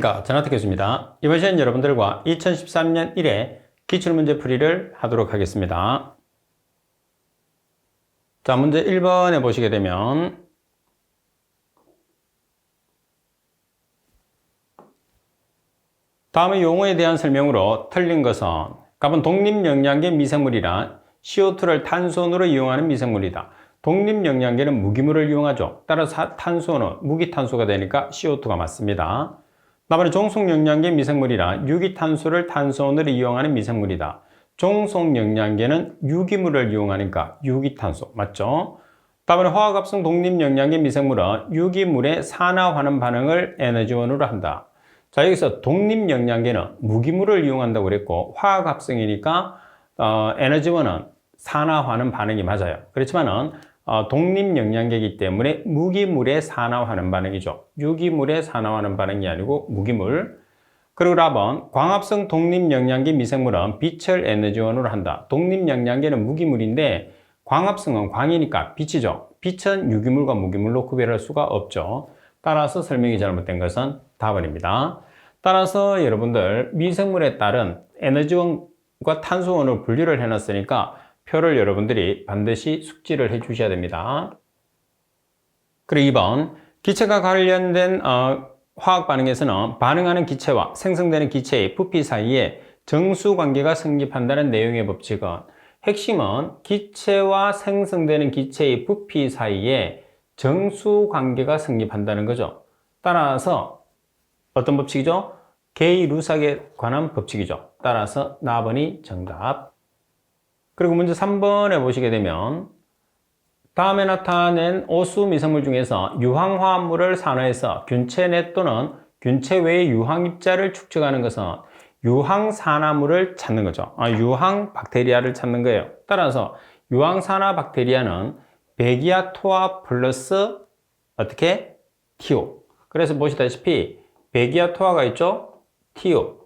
안녕하십니까. 전하태 교수입니다. 이번 시간 여러분들과 2013년 1회 기출문제 풀이를 하도록 하겠습니다. 자, 문제 1번에 보시게 되면 다음의 용어에 대한 설명으로 틀린 것은 갑은 독립영양계 미생물이란 CO2를 탄소원으로 이용하는 미생물이다. 독립영양계는 무기물을 이용하죠. 따라서 탄소는 무기탄소가 되니까 CO2가 맞습니다. 다음에 종속영양계 미생물이란 유기탄소를 탄소원으로 이용하는 미생물이다. 종속영양계는 유기물을 이용하니까 유기탄소 맞죠? 다음에 화학합성 독립영양계 미생물은 유기물의 산화환원 반응을 에너지원으로 한다. 자, 여기서 독립영양계는 무기물을 이용한다고 그랬고 화학합성이니까 에너지원은 산화환원 반응이 맞아요. 그렇지만은 독립영양계이기 때문에 무기물의 산화환원 반응이죠. 유기물의 산화환원 반응이 아니고 무기물. 그리고 답은 광합성 독립영양계 미생물은 빛을 에너지원으로 한다. 독립영양계는 무기물인데 광합성은 광이니까 빛이죠. 빛은 유기물과 무기물로 구별할 수가 없죠. 따라서 설명이 잘못된 것은 답은입니다. 따라서 여러분들 미생물에 따른 에너지원과 탄소원을 분류를 해놨으니까 표를 여러분들이 반드시 숙지를 해 주셔야 됩니다. 그리고 2번 기체가 관련된 화학 반응에서는 반응하는 기체와 생성되는 기체의 부피 사이에 정수관계가 성립한다는 내용의 법칙은 핵심은 기체와 생성되는 기체의 부피 사이에 정수관계가 성립한다는 거죠. 따라서 어떤 법칙이죠? 게이-루삭에 관한 법칙이죠. 따라서 나번이 정답. 그리고 문제 3번에 보시게 되면 다음에 나타낸 오수 미생물 중에서 유황화합물을 산화해서 균체 내 또는 균체 외의 유황입자를 축적하는 것은 유황산화물을 찾는 거죠. 유황박테리아를 찾는 거예요. 따라서 유황산화박테리아는 베기아토아 플러스 어떻게? 티오. 그래서 보시다시피 베기아토아가 있죠? 티오.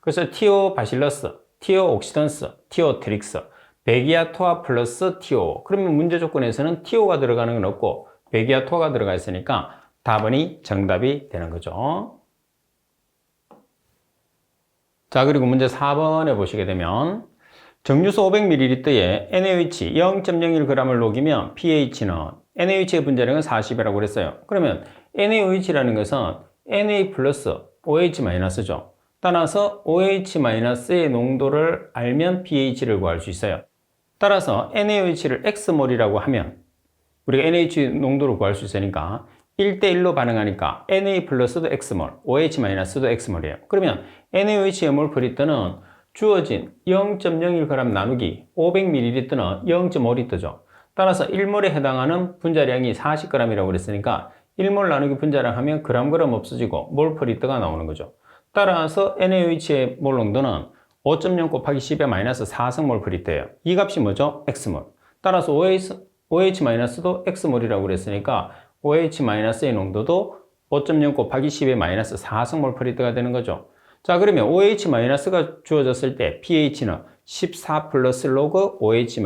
그래서 티오바실러스, 티오옥시던스, 티오트릭스, 베기아토아 플러스 티오. 그러면 문제 조건에서는 티오가 들어가는 건 없고 베기아토아가 들어가 있으니까 답은이 정답이 되는 거죠. 자, 그리고 문제 4번에 보시게 되면 정류소 500ml에 NaOH 0.01g을 녹이면 pH는 NaOH의 분자량은 40이라고 그랬어요. 그러면 NaOH라는 것은 Na 플러스 OH-죠. 따라서 OH-의 농도를 알면 pH를 구할 수 있어요. 따라서 NaOH를 X몰이라고 하면 우리가 NaOH 농도를 구할 수 있으니까 1대1로 반응하니까 Na 플러스도 X몰, OH-도 X몰이에요. 그러면 NaOH의 몰프리터는 주어진 0.01g 나누기 500ml는 0.5L죠. 따라서 1몰에 해당하는 분자량이 40g이라고 그랬으니까 1몰 나누기 분자량 하면 그램 없어지고 몰프리터가 나오는 거죠. 따라서 NaOH의 몰 농도는 5.0 곱하기 10의 마이너스 4승 몰프리터예요. 이 값이 뭐죠? X몰. 따라서 OH-도 X몰이라고 그랬으니까 OH-의 농도도 5.0 곱하기 10의 마이너스 4승 몰프리터가 되는 거죠. 자, 그러면 OH-가 주어졌을 때 pH는 14 플러스 로그 OH-.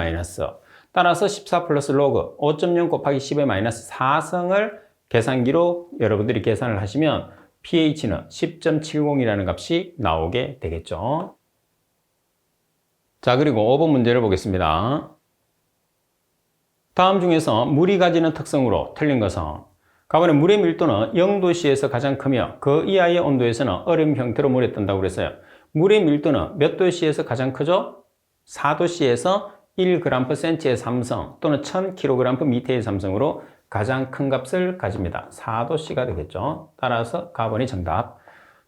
따라서 14 플러스 로그 5.0 곱하기 10의 마이너스 4승을 계산기로 여러분들이 계산을 하시면 pH는 10.70이라는 값이 나오게 되겠죠. 자, 그리고 5번 문제를 보겠습니다. 다음 중에서 물이 가지는 특성으로 틀린 것은 가번에 물의 밀도는 0도씨에서 가장 크며 그 이하의 온도에서는 얼음 형태로 물에 뜬다고 그랬어요. 물의 밀도는 몇 도씨에서 가장 크죠? 4도씨에서 1g/cm의 삼성 또는 1000kg/m의 삼성으로 가장 큰 값을 가집니다. 4도씨가 되겠죠. 따라서 가번이 정답.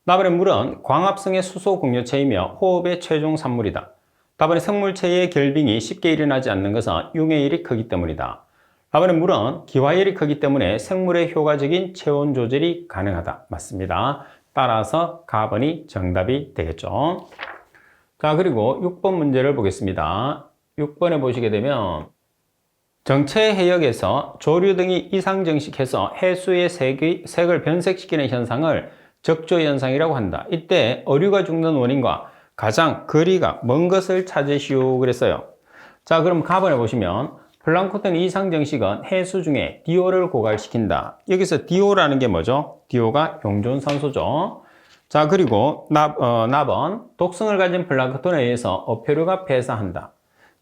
다음에 물은 광합성의 수소 공유체이며 호흡의 최종 산물이다. 다음에 생물체의 결빙이 쉽게 일어나지 않는 것은 융해율이 크기 때문이다. 다음에 물은 기화열이 크기 때문에 생물의 효과적인 체온 조절이 가능하다. 맞습니다. 따라서 가번이 정답이 되겠죠. 자, 그리고 6번 문제를 보겠습니다. 6번에 보시게 되면 정체 해역에서 조류 등이 이상정식해서 해수의 색을 변색시키는 현상을 적조현상이라고 한다. 이때 어류가 죽는 원인과 가장 거리가 먼 것을 찾으시오 그랬어요. 자, 그럼 가번에 보시면 플랑크톤의 이상 정식은 해수 중에 DO를 고갈시킨다. 여기서 DO라는 게 뭐죠? DO가 용존산소죠. 자, 그리고 납은 독성을 가진 플랑크톤에 의해서 어패류가 폐사한다.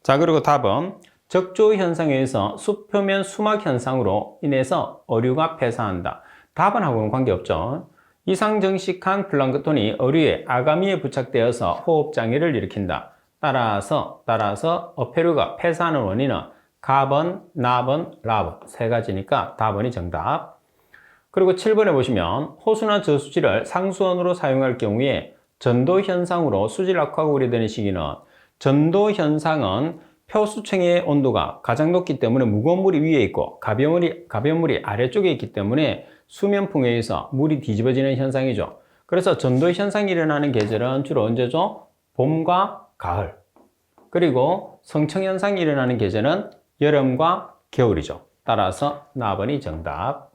자, 그리고 답은 적조 현상에 의해서 수표면 수막 현상으로 인해서 어류가 폐사한다. 답은 하고는 관계없죠. 이상 정식한 플랑크톤이 어류의 아가미에 부착되어서 호흡장애를 일으킨다. 따라서 어패류가 폐사하는 원인은 갑은, 납은, 랍은 세 가지니까 답은이 정답. 그리고 7번에 보시면 호수나 저수지를 상수원으로 사용할 경우에 전도 현상으로 수질 악화가 우려되는 시기는 전도 현상은 표수층의 온도가 가장 높기 때문에 무거운 물이 위에 있고 가벼운 물이 아래쪽에 있기 때문에 수면풍에 의해서 물이 뒤집어지는 현상이죠. 그래서 전도 현상이 일어나는 계절은 주로 언제죠? 봄과 가을. 그리고 성층 현상이 일어나는 계절은 여름과 겨울이죠. 따라서 나번이 정답.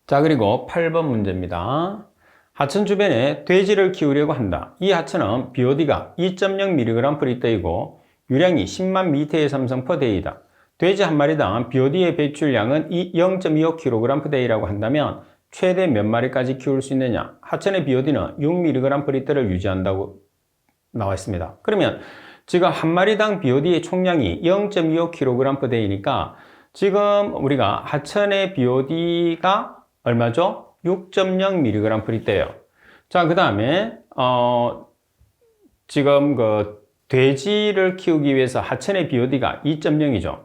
자, 그리고 8번 문제입니다. 하천 주변에 돼지를 키우려고 한다. 이 하천은 BOD가 2.0mg/L이고 유량이 10만 미터의 삼성/D이다. 돼지 한 마리당 BOD의 배출량은 0.25kg/D라고 한다면 최대 몇 마리까지 키울 수 있느냐? 하천의 BOD는 6mg/L를 유지한다고 나와 있습니다. 그러면 지금 한 마리당 BOD의 총량이 0.25kg/D이니까 지금 우리가 하천의 BOD가 얼마죠? 6.0mg/L예요. 자, 그 다음에 지금 그 돼지를 키우기 위해서 하천의 BOD가 2.0이죠.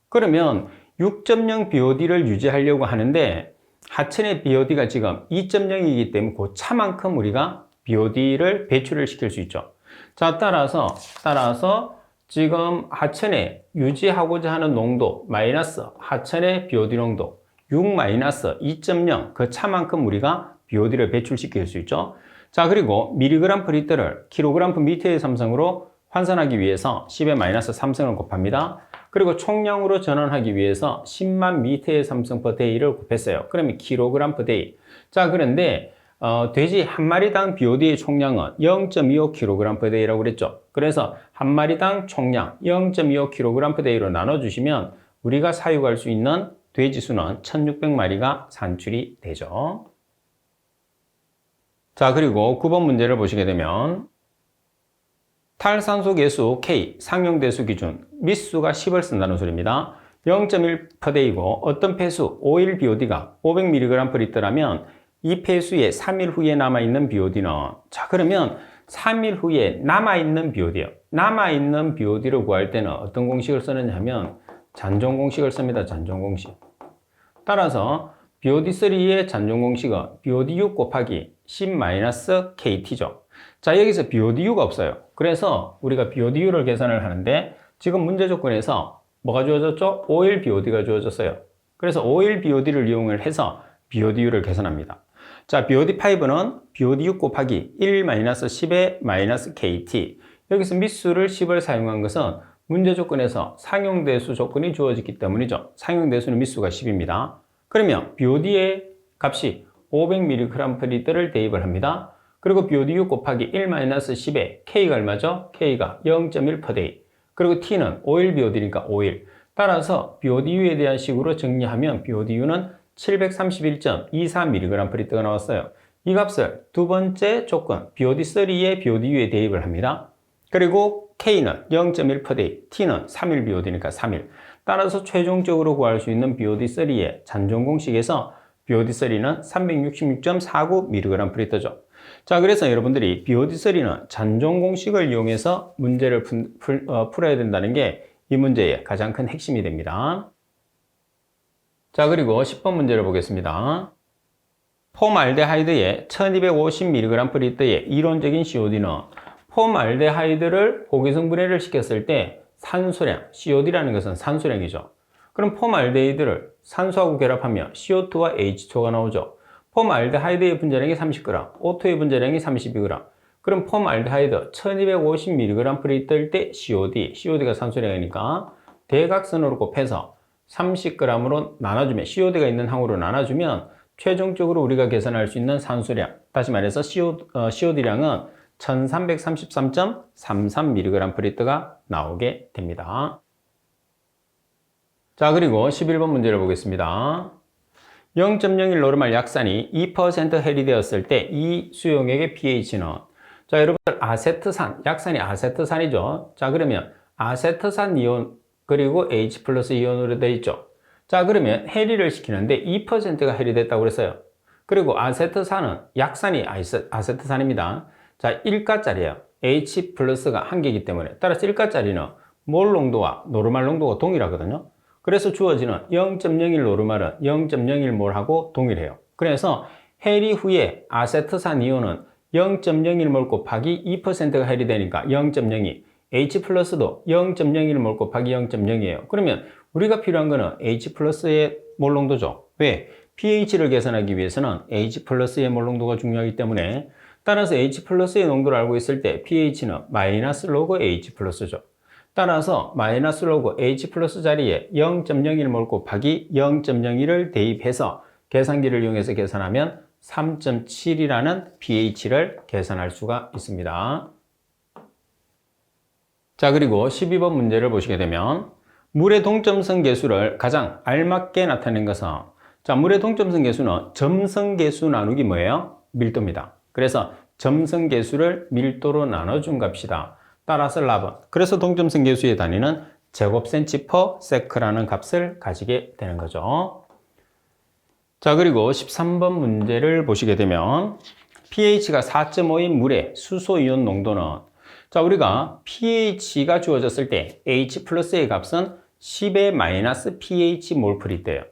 그러면 6.0 BOD를 유지하려고 하는데 하천의 BOD가 지금 2.0이기 때문에 그 차만큼 우리가 BOD를 배출을 시킬 수 있죠. 자, 따라서 지금 하천에 유지하고자 하는 농도 마이너스 하천의 BOD 농도 6-2.0 그 차만큼 우리가 BOD를 배출시킬 수 있죠. 자, 그리고 mg/L를 kg/m의 삼성으로 환산하기 위해서 10의 -3승을 곱합니다. 그리고 총량으로 전환하기 위해서 10만 미터의 삼성/D를 곱했어요. 그러면 kg/D. 자, 그런데 돼지 한 마리당 BOD의 총량은 0.25kg/D라고 그랬죠. 그래서 한 마리당 총량 0.25kg/D로 나눠주시면 우리가 사육할 수 있는 돼지 수는 1600마리가 산출이 되죠. 자, 그리고 9번 문제를 보시게 되면 탈산소 계수 K 상용대수 기준 미수가 10을 쓴다는 소리입니다. 0.1/D이고 어떤 폐수 5일 BOD가 500mg/L라면 이 폐수에 3일 후에 남아있는 BOD는 자, 그러면 3일 후에 남아있는 BOD요. 남아있는 BOD를 구할 때는 어떤 공식을 쓰느냐 하면 잔존 공식을 씁니다. 잔존 공식. 따라서 BOD3의 잔존 공식은 BOD6 곱하기 10-KT죠. 자, 여기서 BODU가 없어요. 그래서 우리가 BODU를 계산을 하는데 지금 문제 조건에서 뭐가 주어졌죠? 5일 BOD가 주어졌어요. 그래서 5일 BOD를 이용을 해서 BODU를 계산합니다. 자, BOD5는 BOD6 곱하기 1-10의 -KT. 여기서 미수를 10을 사용한 것은 문제 조건에서 상용대수 조건이 주어졌기 때문이죠. 상용대수는 미수가 10입니다. 그러면 BOD의 값이 500mg/L을 대입을 합니다. 그리고 BOD6 곱하기 1-10에 K가 얼마죠? K가 0.1/D. 그리고 T는 5일 BOD니까 5일. 따라서 BODU에 대한 식으로 정리하면 BODU는 731.24mg/L가 나왔어요. 이 값을 두 번째 조건 BOD3의 BODU에 대입을 합니다. 그리고 K는 0.1/D, T는 3일 BOD니까 3일. 따라서 최종적으로 구할 수 있는 BOD3의 잔존 공식에서 BOD3는 366.49mg/L죠. 자, 그래서 여러분들이 BOD3는 잔존 공식을 이용해서 문제를 풀어야 된다는 게 이 문제의 가장 큰 핵심이 됩니다. 자, 그리고 10번 문제를 보겠습니다. 폼알데하이드의 1250mg/L의 이론적인 COD는 폼알데하이드를 고기성분해를 시켰을 때 산소량, COD라는 것은 산소량이죠. 그럼 폼알데하이드를 산소하고 결합하면 CO2와 H2가 나오죠. 폼알데하이드의 분자량이 30g, O2의 분자량이 32g. 그럼 폼알데하이드 1250mg/L일 때 COD가 산소량이니까 대각선으로 곱해서 30g으로 나눠주면 COD가 있는 항으로 나눠주면 최종적으로 우리가 계산할 수 있는 산소량, 다시 말해서 COD량은 1333.33mg/L가 나오게 됩니다. 자, 그리고 11번 문제를 보겠습니다. 0.01 노르말 약산이 2% 해리되었을 때 이 수용액의 pH는, 자, 여러분들 아세트산, 약산이 아세트산이죠. 자, 그러면 아세트산 이온 그리고 H 플러스 이온으로 되어 있죠. 자, 그러면 해리를 시키는데 2%가 해리됐다고 그랬어요. 그리고 아세트산은 약산이 아세트산입니다. 자, 1가짜리예요. H 플러스가 1개이기 때문에 따라서 1가짜리는 몰 농도와 노르말 농도가 동일하거든요. 그래서 주어지는 0.01 노르말은 0.01몰하고 동일해요. 그래서 해리 후에 아세트산 이온은 0.01몰 곱하기 2%가 해리되니까 0.02, H 플러스도 0.01몰 곱하기 0.0이에요. 그러면 우리가 필요한 거는 H 플러스의 몰 농도죠. 왜? pH를 계산하기 위해서는 H 플러스의 몰 농도가 중요하기 때문에 따라서 H 플러스의 농도를 알고 있을 때 pH는 마이너스 로그 H 플러스죠. 따라서 마이너스 로그 H 플러스 자리에 0.01몰 곱하기 0.02를 대입해서 계산기를 이용해서 계산하면 3.7이라는 pH를 계산할 수가 있습니다. 자, 그리고 12번 문제를 보시게 되면 물의 동점성 계수를 가장 알맞게 나타낸 것은, 자, 물의 동점성 계수는 점성 계수 나누기 뭐예요? 밀도입니다. 그래서 점성 계수를 밀도로 나눠준 값이다. 따라서 랍은, 그래서 동점성 계수의 단위는 제곱센치 퍼 세크라는 값을 가지게 되는 거죠. 자, 그리고 13번 문제를 보시게 되면 pH가 4.5인 물의 수소이온 농도는, 자, 우리가 pH가 주어졌을 때 H 플러스의 값은 10의 마이너스 pH 몰프리트예요.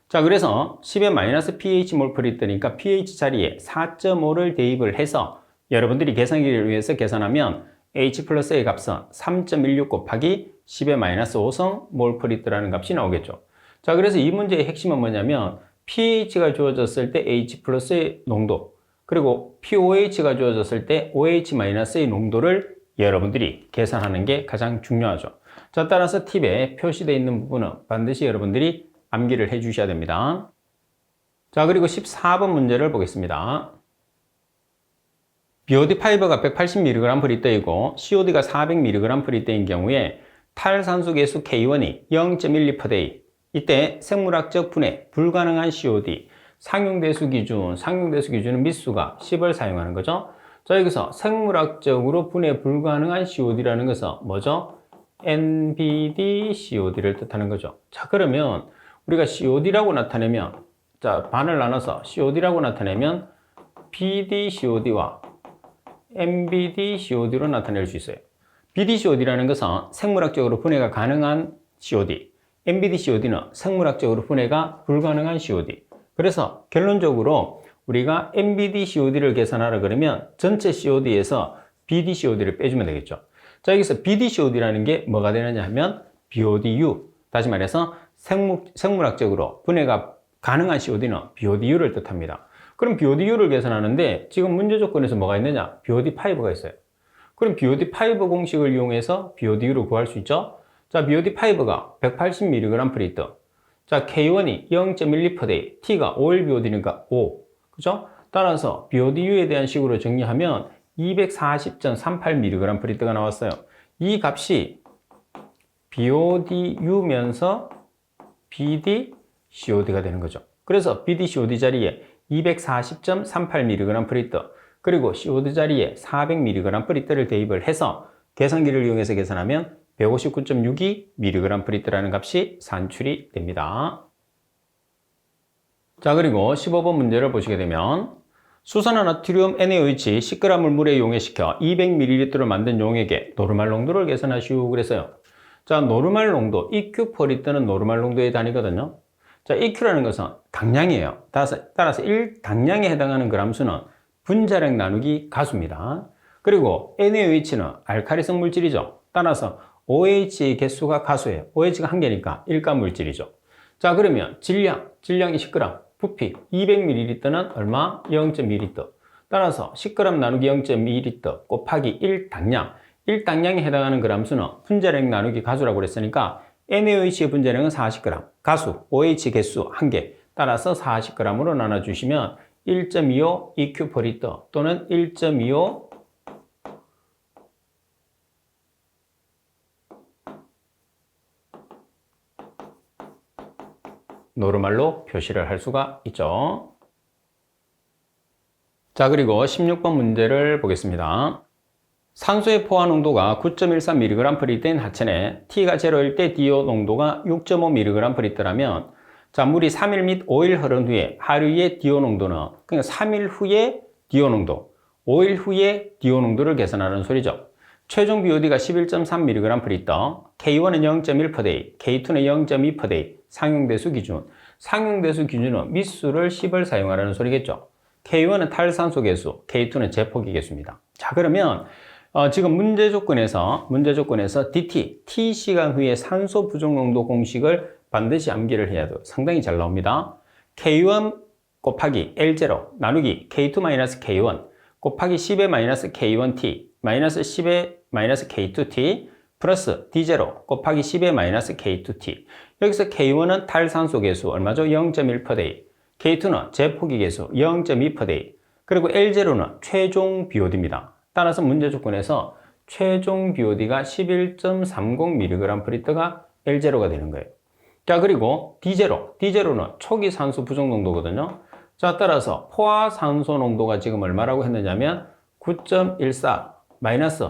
자, 그래서 10의 마이너스 pH 몰프리트니까 pH 자리에 4.5를 대입을 해서 여러분들이 계산기를 위해서 계산하면 H 플러스의 값은 3.16 곱하기 10의 마이너스 5성 몰프리트라는 값이 나오겠죠. 자, 그래서 이 문제의 핵심은 뭐냐면 pH가 주어졌을 때 H 플러스의 농도, 그리고 POH가 주어졌을 때 OH-의 농도를 여러분들이 계산하는 게 가장 중요하죠. 자, 따라서 팁에 표시되어 있는 부분은 반드시 여러분들이 암기를 해 주셔야 됩니다. 자, 그리고 14번 문제를 보겠습니다. BOD5가 180mg/L이고 COD가 400mg/L인 경우에 탈산소 계수 K1이 0.12%, 이때 생물학적 분해 불가능한 COD, 상용대수 기준은 미수가 10을 사용하는 거죠. 자, 여기서 생물학적으로 분해 불가능한 COD라는 것은 뭐죠? NBD COD를 뜻하는 거죠. 자, 그러면 우리가 COD라고 나타내면, 자, 반을 나눠서 COD라고 나타내면 BD-COD와 MBD-COD로 나타낼 수 있어요. BD-COD라는 것은 생물학적으로 분해가 가능한 COD, MBD-COD는 생물학적으로 분해가 불가능한 COD. 그래서 결론적으로 우리가 MBD-COD를 계산하라 그러면 전체 COD에서 BD-COD를 빼주면 되겠죠. 자, 여기서 BD-COD라는 게 뭐가 되느냐 하면 BODU, 다시 말해서 생물학적으로 분해가 가능한 COD는 BODU를 뜻합니다. 그럼 BODU를 계산하는데 지금 문제 조건에서 뭐가 있느냐? BOD5가 있어요. 그럼 BOD5 공식을 이용해서 BODU를 구할 수 있죠? 자, BOD5가 180mg/L. 자, K1이 0.12%, T가 5일 BOD니까 5. 그죠? 따라서 BODU에 대한 식으로 정리하면 240.38mg/L가 나왔어요. 이 값이 BODU면서 BD-COD가 되는 거죠. 그래서 BD-COD 자리에 240.38mg/L, 그리고 COD 자리에 400mg/L를 대입을 해서 계산기를 이용해서 계산하면 159.62mg/L라는 값이 산출이 됩니다. 자, 그리고 15번 문제를 보시게 되면 수산화 나트륨 NaOH 10g을 물에 용해시켜 200ml를 만든 용액의 노르말 농도를 계산하시오 그랬어요. 자, 노르말 농도, EQ/L는 노르말 농도의 단위거든요. 자, EQ라는 것은 당량이에요. 따라서 1당량에 해당하는 그람수는 분자량 나누기 가수입니다. 그리고 NaOH는 알카리성 물질이죠. 따라서 OH의 개수가 가수예요. OH가 1개니까 일가 물질이죠. 자, 그러면 질량이 10g, 부피 200ml는 얼마? 0.2L. 따라서 10g 나누기 0.2L 곱하기 1당량. 1당량에 해당하는 그람수는 분자량 나누기 가수라고 그랬으니까 NaOH의 분자량은 40g, 가수 OH 개수 1개, 따라서 40g으로 나눠주시면 1.25 EQ/L 또는 1.25 EQ/L가 노르말로 표시를 할 수가 있죠. 자, 그리고 16번 문제를 보겠습니다. 산소의 포화 농도가 9.13mg/L인 하천에 T가 0일 때 DO 농도가 6.5mg/L라면 자, 물이 3일 및 5일 흐른 후에 하루의 DO 농도는 그러니까 3일 후에 DO 농도, 5일 후에 DO 농도를 계산하는 소리죠. 최종 BOD가 11.3mg/L, K1은 0.1/day, K2는 0.2/day, 상용대수 기준. 상용대수 기준은 밑수를 10을 사용하라는 소리겠죠. K1은 탈산소 계수, K2는 제포기 계수입니다. 자, 그러면 지금 문제 조건에서 DT, T시간 후에 산소 부족 농도 공식을 반드시 암기를 해야 돼요. 상당히 잘 나옵니다. K1 곱하기 L0 나누기 K2-K1 곱하기 10의 -K1T 마이너스 10의 -K2T 플러스 D0 곱하기 10의 -K2T. 여기서 K1은 탈산소 계수 얼마죠? 0.1/day. K2는 제포기 계수 0.2/day. 그리고 L0는 최종 BOD입니다. 따라서 문제 조건에서 최종 BOD가 11.30mg/L가 L0가 되는 거예요. 자, 그리고 D0는 초기 산소 부족 농도거든요. 자, 따라서 포화 산소 농도가 지금 얼마라고 했느냐면 9.14 마이너스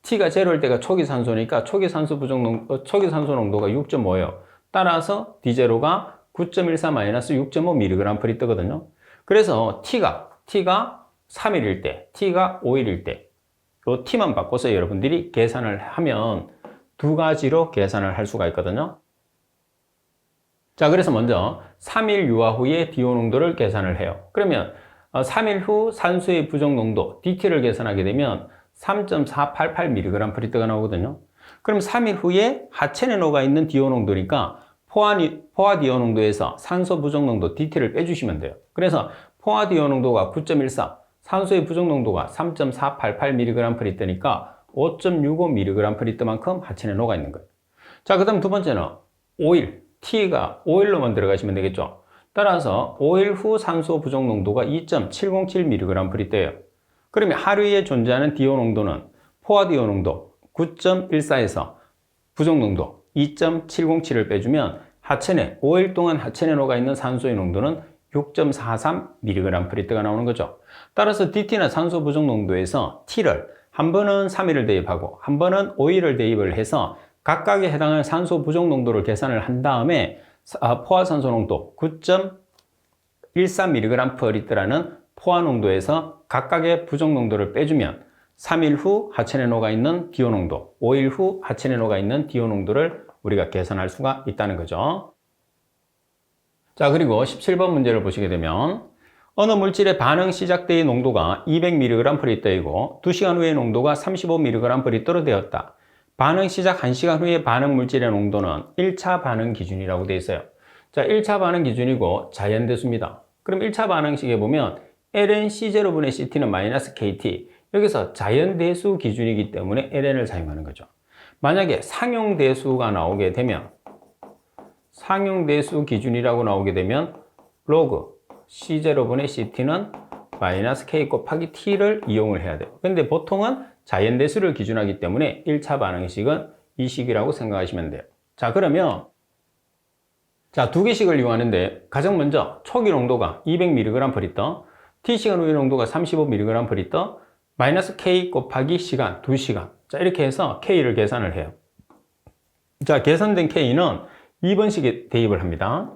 T가 0일 때가 초기 산소니까 초기 산소 농도가 6.5예요. 따라서 D0가 9.14 마이너스 6.5mg/L 뜨거든요. 그래서 T가 3일일 때, T가 5일일 때, 요 T만 바꿔서 여러분들이 계산을 하면 두 가지로 계산을 할 수가 있거든요. 자, 그래서 먼저 3일 유화 후에 DO 농도를 계산을 해요. 그러면 3일 후 산소의 부족 농도 DT를 계산하게 되면 3.488mg/L가 나오거든요. 그럼 3일 후에 하천에 녹아 있는 DO 농도니까 포화 DO 농도에서 산소 부족 농도 DT를 빼주시면 돼요. 그래서 포화 DO 농도가 9.14, 산소의 부족 농도가 3.488mg/L니까 5.65mg/L만큼 하천에 녹아 있는 거예요. 자, 그 다음 두 번째는 5일. T가 5일로만 들어가시면 되겠죠. 따라서 5일 후 산소 부족 농도가 2.707mg/L예요. 그러면 하루에 존재하는 DO 농도는 포화 DO 농도 9.14에서 부족 농도 2.707을 빼주면 하천에 5일 동안 하천에 녹아 있는 산소의 농도는 6.43mg/L가 나오는 거죠. 따라서 DT나 산소 부족 농도에서 T를 한 번은 3일을 대입하고 한 번은 5일을 대입을 해서 각각에 해당하는 산소 부족 농도를 계산을 한 다음에 포화 산소 농도 9.13mg/L라는 포화 농도에서 각각의 부족 농도를 빼주면 3일 후 하천에 녹아 있는 DO 농도, 5일 후 하천에 녹아 있는 DO 농도를 우리가 계산할 수가 있다는 거죠. 자, 그리고 17번 문제를 보시게 되면 어느 물질의 반응 시작 때의 농도가 200mg/L이고 2시간 후의 농도가 35mg/L로 되었다. 반응 시작 1시간 후에 반응 물질의 농도는 1차 반응 기준이라고 되어 있어요. 자, 1차 반응 기준이고 자연대수입니다. 그럼 1차 반응식에 보면 ln C0분의 CT는 -KT. 여기서 자연대수 기준이기 때문에 ln을 사용하는 거죠. 만약에 상용대수가 나오게 되면 상용대수 기준이라고 나오게 되면 로그 C0분의 CT는 -K 곱하기 T를 이용을 해야 돼요. 근데 보통은 자연대수를 기준하기 때문에 1차 반응식은 이 식이라고 생각하시면 돼요. 자, 그러면 두 개씩을 이용하는데 가장 먼저 초기 농도가 200mg/L, T시간 후의 농도가 35mg/L, -K 곱하기 시간, 2시간. 자, 이렇게 해서 K를 계산을 해요. 자, 계산된 K는 2번식에 대입을 합니다.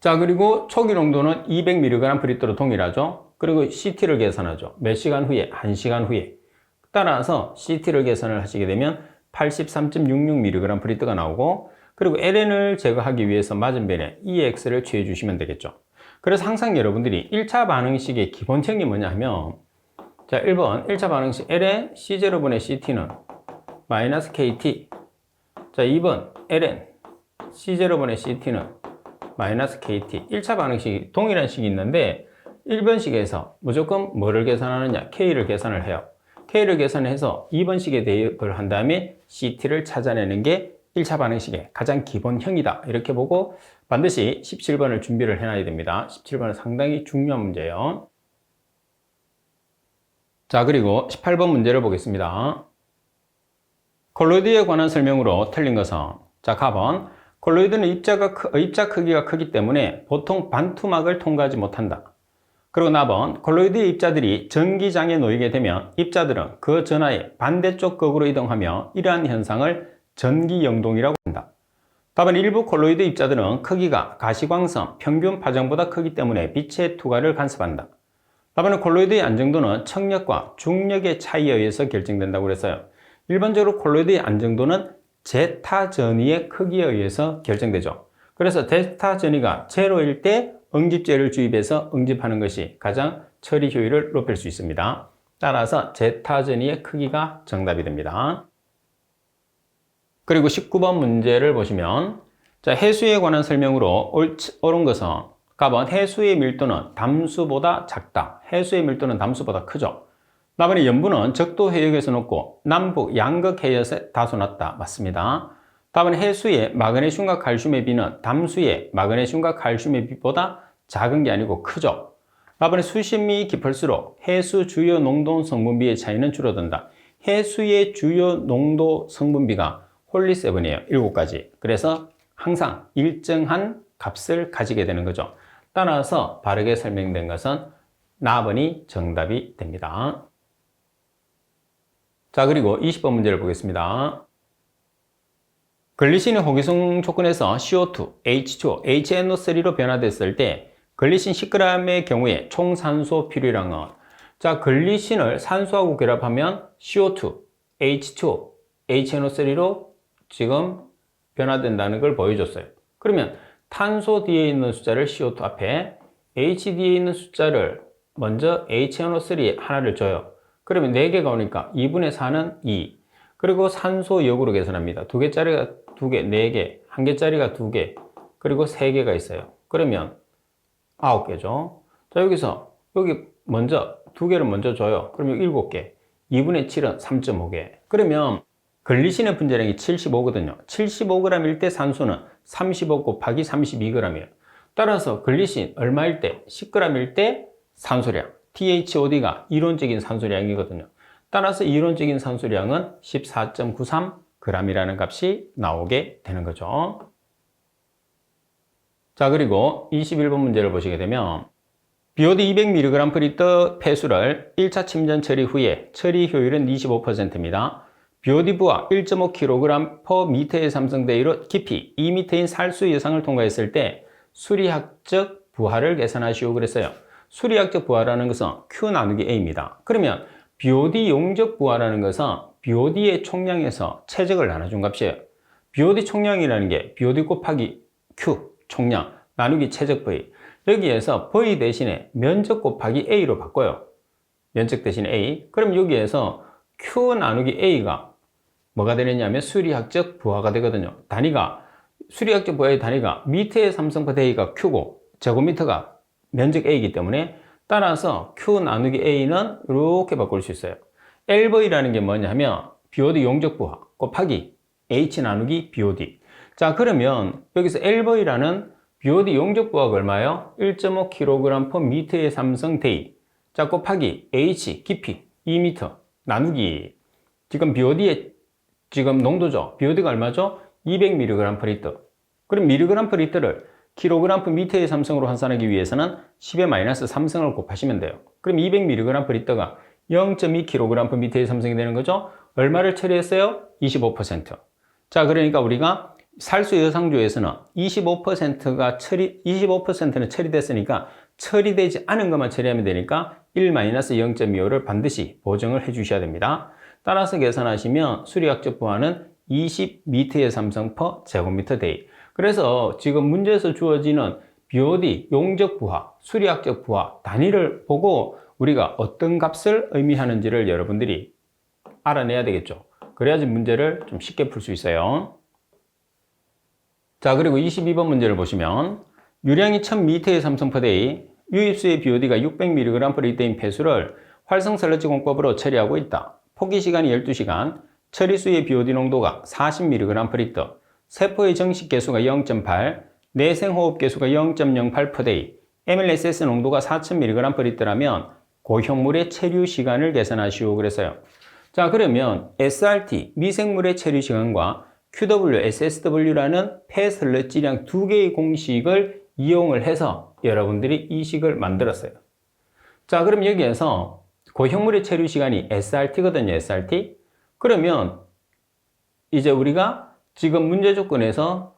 자, 그리고 초기 농도는 200mg/L로 동일하죠. 그리고 CT를 계산하죠. 몇 시간 후에? 1시간 후에. 따라서 CT를 계산을 하시게 되면 83.66mg/L가 나오고, 그리고 ln을 제거하기 위해서 맞은변에 EX를 취해 주시면 되겠죠. 그래서 항상 여러분들이 1차 반응식의 기본형이 뭐냐 하면, 자, 1번 1차 반응식 ln C0분의 CT는 -KT. 자, 2번 ln C0분의 CT는 -KT. 1차 방식이 동일한 식이 있는데 1번식에서 무조건 뭐를 계산하느냐? K를 계산을 해요. K를 계산해서 2번식에 대입을 한 다음에 CT를 찾아내는 게 1차 반응식의 가장 기본형이다. 이렇게 보고 반드시 17번을 준비를 해놔야 됩니다. 17번은 상당히 중요한 문제예요. 자, 그리고 18번 문제를 보겠습니다. 콜로이드에 관한 설명으로 틀린 것은 자, 4번 콜로이드는 입자 크기가 크기 때문에 보통 반투막을 통과하지 못한다. 그리고 나번 콜로이드의 입자들이 전기장에 놓이게 되면 입자들은 그 전하의 반대쪽 극으로 이동하며 이러한 현상을 전기영동이라고 한다. 답은 일부 콜로이드 입자들은 크기가 가시광선 평균 파장보다 크기 때문에 빛의 투과를 간섭한다. 답은 콜로이드의 안정도는 청력과 중력의 차이에 의해서 결정된다고 그랬어요. 일반적으로 콜로이드의 안정도는 제타 전위의 크기에 의해서 결정되죠. 그래서 제타 전위가 제로일 때 응집제를 주입해서 응집하는 것이 가장 처리 효율을 높일 수 있습니다. 따라서 제타 전위의 크기가 정답이 됩니다. 그리고 19번 문제를 보시면 자, 해수에 관한 설명으로 옳은 것은 답은 해수의 밀도는 담수보다 작다. 해수의 밀도는 담수보다 크죠. 답은 염분은 적도 해역에서 높고 남북 양극 해역에 다소 낮다. 맞습니다. 답은 해수의 마그네슘과 칼슘의 비는 담수의 마그네슘과 칼슘의 비보다 작은 게 아니고 크죠. 답은 수십 미 깊을수록 해수 주요 농도 성분비의 차이는 줄어든다. 해수의 주요 농도 성분비가 홀리 7이에요. 7가지. 그래서 항상 일정한 값을 가지게 되는 거죠. 따라서 바르게 설명된 것은 나번이 정답이 됩니다. 자, 그리고 20번 문제를 보겠습니다. 글리신이 호기성 조건에서 CO2, H2O, HNO3로 변화됐을 때 글리신 10g의 경우에 총 산소 필요량은 자, 글리신을 산소하고 결합하면 CO2, H2O, HNO3로 지금 변화된다는 걸 보여줬어요. 그러면 탄소 뒤에 있는 숫자를 CO2 앞에 H 뒤에 있는 숫자를 먼저 HNO3 하나를 줘요. 그러면 4개가 오니까 2분의 4는 2. 그리고 산소 역으로 계산합니다. 2개짜리가 2개, 4개, 1개짜리가 2개, 그리고 3개가 있어요. 그러면 9개죠. 자, 여기서 여기 먼저 2개를 먼저 줘요. 그러면 7개. 2분의 7은 3.5개. 그러면 글리신의 분자량이 75거든요. 75g일 때 산소는 35 곱하기 32g이에요. 따라서 글리신 얼마일 때? 10g일 때 산소량, THOD가 이론적인 산소량이거든요. 따라서 이론적인 산소량은 14.93g이라는 값이 나오게 되는 거죠. 자, 그리고 21번 문제를 보시게 되면 BOD 200mg/L 폐수를 1차 침전 처리 후에 처리 효율은 25%입니다. BOD 부하 1.5kg/m의 삼성대위로 깊이 2m인 살수 이상을 통과했을 때 수리학적 부하를 계산하시오 그랬어요. 수리학적 부하라는 것은 Q 나누기 A입니다. 그러면 BOD 용적 부하라는 것은 BOD의 총량에서 최적을 나눠준 값이에요. BOD 총량이라는 게 BOD 곱하기 Q 총량 나누기 최적 V. 여기에서 V 대신에 면적 곱하기 A로 바꿔요. 면적 대신에 A. 그럼 여기에서 Q 나누기 A가 뭐가 되느냐면 수리학적 부하가 되거든요. 수리학적 부하의 단위가 미터의 삼성퍼데이가 Q고 제곱미터가 면적 A이기 때문에 따라서 Q 나누기 A는 이렇게 바꿀 수 있어요. LV라는 게 뭐냐면 BOD 용적 부하 곱하기 H 나누기 BOD. 자, 그러면 여기서 LV라는 BOD 용적 부하가 얼마예요? 1.5kg/m의 삼성데이. 자, 곱하기 H 깊이 2m 나누기 지금 BOD의 지금 농도죠. BOD가 얼마죠? 200mg/L. 그럼 mg/L를 kg/m의 삼성으로 환산하기 위해서는 10의 -3승을 곱하시면 돼요. 그럼 200mg/L가 0.2kg/m의 삼성이 되는 거죠. 얼마를 처리했어요? 25%. 자, 그러니까 우리가 살수 여상조에서는 25%는 처리됐으니까 처리되지 않은 것만 처리하면 되니까 1-0.25를 반드시 보정을 해 주셔야 됩니다. 따라서 계산하시면 수리학적 부하는 20m의 삼성 per 제곱미터 데이. 그래서 지금 문제에서 주어지는 BOD, 용적 부하, 수리학적 부하 단위를 보고 우리가 어떤 값을 의미하는지를 여러분들이 알아내야 되겠죠. 그래야지 문제를 좀 쉽게 풀 수 있어요. 자, 그리고 22번 문제를 보시면 유량이 1000m의 삼성 per day, 유입수의 BOD가 600mg/L인 폐수를 활성 슬러지 공법으로 처리하고 있다. 포기 시간이 12시간, 처리수의 BOD 농도가 40mg/L, 세포의 정식 개수가 0.8, 내생호흡 개수가 0.08 per day, MLSS 농도가 4000mg/L라면 고형물의 체류 시간을 계산하시오 그랬어요. 자, 그러면 SRT, 미생물의 체류 시간과 QW, SSW라는 폐설레질량 두 개의 공식을 이용을 해서 여러분들이 이 식을 만들었어요. 자, 그럼 여기에서 고형물의 체류 시간이 SRT거든요, SRT. 그러면 이제 우리가 지금 문제 조건에서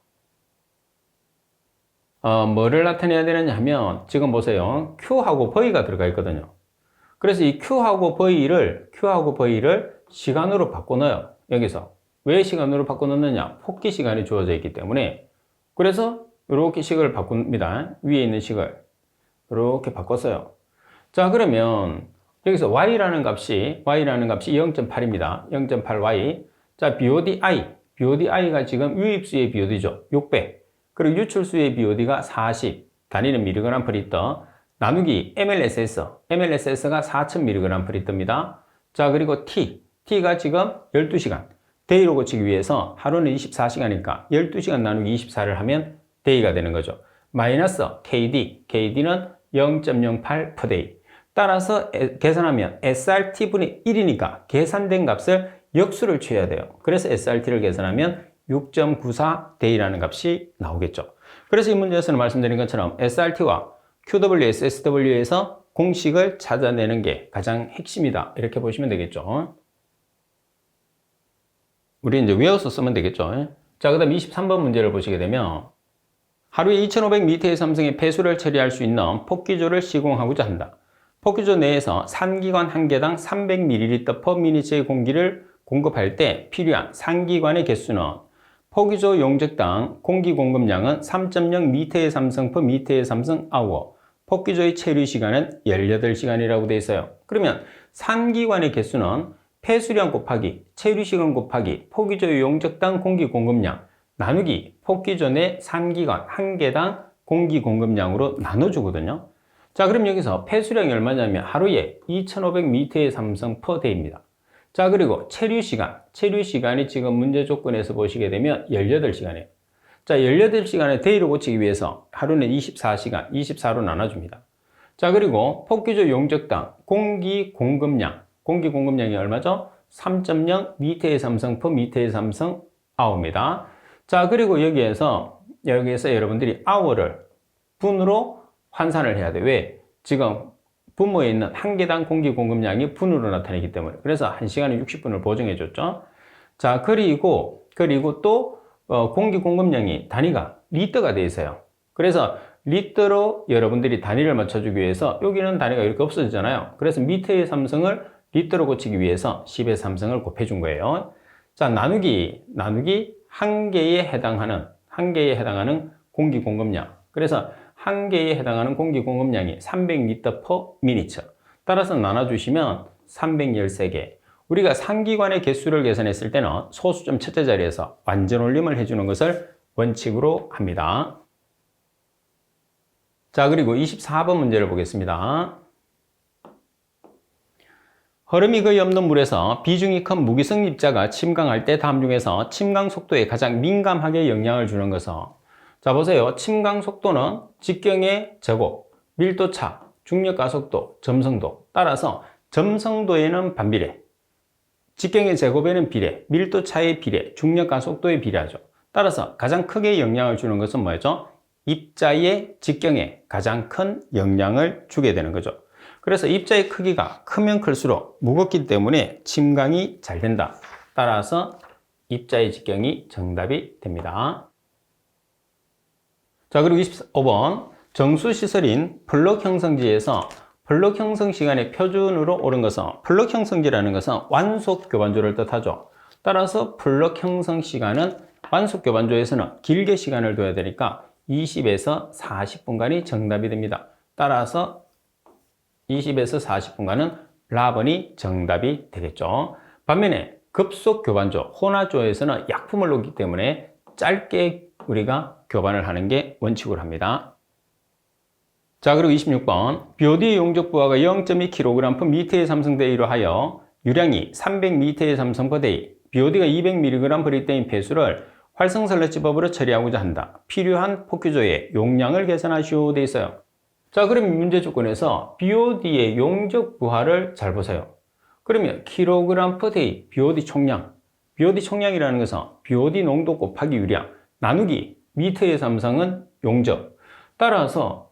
뭐를 나타내야 되느냐 하면 지금 보세요. Q하고 V가 들어가 있거든요. 그래서 이 Q하고 V를 시간으로 바꿔넣어요. 여기서. 왜 시간으로 바꿔넣느냐? 폭기 시간이 주어져 있기 때문에. 그래서 이렇게 식을 바꿉니다. 위에 있는 식을 이렇게 바꿨어요. 자, 그러면 여기서 Y라는 값이 0.8입니다. 0.8Y. 자, BODI가 지금 유입수의 BOD죠. 600. 그리고 유출수의 BOD가 40. 단위는 mg/L. 나누기 MLSS가 4000mg/L입니다. 자, 그리고 T가 지금 12시간. 데이로 고치기 위해서 하루는 24시간이니까 12시간 나누기 24를 하면 데이가 되는 거죠. 마이너스 KD는 0.08 per day. 따라서 계산하면 SRT분의 1이니까 계산된 값을 역수를 취해야 돼요. 그래서 SRT를 계산하면 6.94 day라는 값이 나오겠죠. 그래서 이 문제에서는 말씀드린 것처럼 SRT와 QW, SSW에서 공식을 찾아내는 게 가장 핵심이다. 이렇게 보시면 되겠죠. 우리 이제 외워서 쓰면 되겠죠. 자, 그 다음 23번 문제를 보시게 되면 하루에 2500m의 삼성의 폐수를 처리할 수 있는 폭기조를 시공하고자 한다. 폭기조 내에서 산기관 한 개당 300ml per minute의 공기를 공급할 때 필요한 산기관의 개수는 폭기조 용적당 공기 공급량은 3.0m의 삼성 per m의 삼성 hour. 폭기조의 체류 시간은 18시간이라고 되어 있어요. 그러면 산기관의 개수는 폐수량 곱하기 체류 시간 곱하기 폭기조 용적당 공기 공급량 나누기 폭기조 내 산기관 한 개당 공기 공급량으로 나눠주거든요. 자, 그럼 여기서 폐수량이 얼마냐면 하루에 2500m의 삼성 per day입니다. 자, 그리고 체류 시간이 지금 문제 조건에서 보시게 되면 18시간이에요. 자, 18시간을 데이로 고치기 위해서 하루는 24시간, 24로 나눠줍니다. 자, 그리고 폭기조 용적당 공기 공급량이 얼마죠? 3.0m의 삼성 per m의 삼성 hour입니다. 자, 그리고 여기에서 여러분들이 hour를 분으로 환산을 해야 돼. 왜? 지금 분모에 있는 한 개당 공기 공급량이 분으로 나타내기 때문에. 그래서 1시간에 60분을 보정해 줬죠. 자, 그리고 또 공기 공급량이 단위가 리터가 되어 있어요. 그래서 리터로 여러분들이 단위를 맞춰주기 위해서 여기는 단위가 이렇게 없어지잖아요. 그래서 미터의 삼성을 리터로 고치기 위해서 10의 삼성을 곱해준 거예요. 자, 나누기 한 개에 해당하는 공기 공급량. 그래서 한 개에 해당하는 공기 공급량이 300L per minute. 따라서 나눠주시면 313개. 우리가 상기관의 개수를 계산했을 때는 소수점 첫째 자리에서 완전 올림을 해주는 것을 원칙으로 합니다. 자, 그리고 24번 문제를 보겠습니다. 흐름이 거의 없는 물에서 비중이 큰 무기성 입자가 침강할 때 다음 중에서 침강 속도에 가장 민감하게 영향을 주는 것은 자, 보세요. 침강 속도는 직경의 제곱, 밀도차, 중력 가속도, 점성도. 따라서 점성도에는 반비례, 직경의 제곱에는 비례, 밀도차의 비례, 중력 가속도의 비례하죠. 따라서 가장 크게 영향을 주는 것은 뭐였죠? 입자의 직경에 가장 큰 영향을 주게 되는 거죠. 그래서 입자의 크기가 크면 클수록 무겁기 때문에 침강이 잘 된다. 따라서 입자의 직경이 정답이 됩니다. 자, 그리고 25번 정수시설인 블록 형성지에서 블록 형성 시간의 표준으로 옳은 것은 블록 형성지라는 것은 완속 교반조를 뜻하죠. 따라서 블록 형성 시간은 완속 교반조에서는 길게 시간을 둬야 되니까 20에서 40분간이 정답이 됩니다. 따라서 20에서 40분간은 라번이 정답이 되겠죠. 반면에 급속 교반조, 혼화조에서는 약품을 놓기 때문에 짧게 우리가 교반을 하는 게 원칙으로 합니다. 자, 그리고 26번 BOD의 용적 부하가 0.2kg per m의 삼성 데이로 하여 유량이 300m의 삼성 per day, BOD가 200mg per li터인 폐수를 활성설레지법으로 처리하고자 한다. 필요한 폭기조의 용량을 계산하시오 돼 있어요. 자, 그럼 문제 조건에서 BOD의 용적 부하를 잘 보세요. 그러면 kg per day, BOD 총량, BOD 총량이라는 것은 BOD 농도 곱하기 유량 나누기 미터의 삼성은 용적. 따라서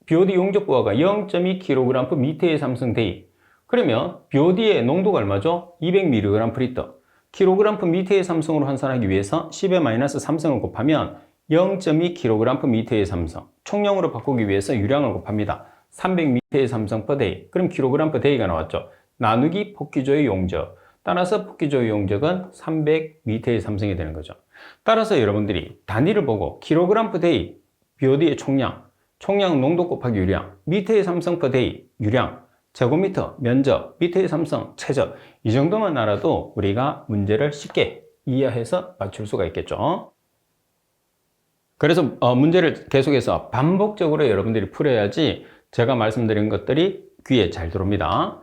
BOD 용적 부하가 0.2kg 미터의 삼성 데이. 그러면 BOD의 농도가 얼마죠? 200mg/L. kg 미터의 삼성으로 환산하기 위해서 10의 마이너스 3성을 곱하면 0.2kg 미터의 삼성. 총량으로 바꾸기 위해서 유량을 곱합니다. 300m의 삼성 per day. 그럼 kg per day가 나왔죠. 나누기 폭기조의 용적. 따라서 폭기조의 용적은 300m의 삼성이 되는 거죠. 따라서 여러분들이 단위를 보고 kg per day, BOD의 총량, 총량 농도 곱하기 유량, 미터의 삼성 per day, 유량, 제곱미터, 면적, 미터의 삼성, 최적. 이 정도만 알아도 우리가 문제를 쉽게 이해해서 맞출 수가 있겠죠. 그래서 문제를 계속해서 반복적으로 여러분들이 풀어야지 제가 말씀드린 것들이 귀에 잘 들어옵니다.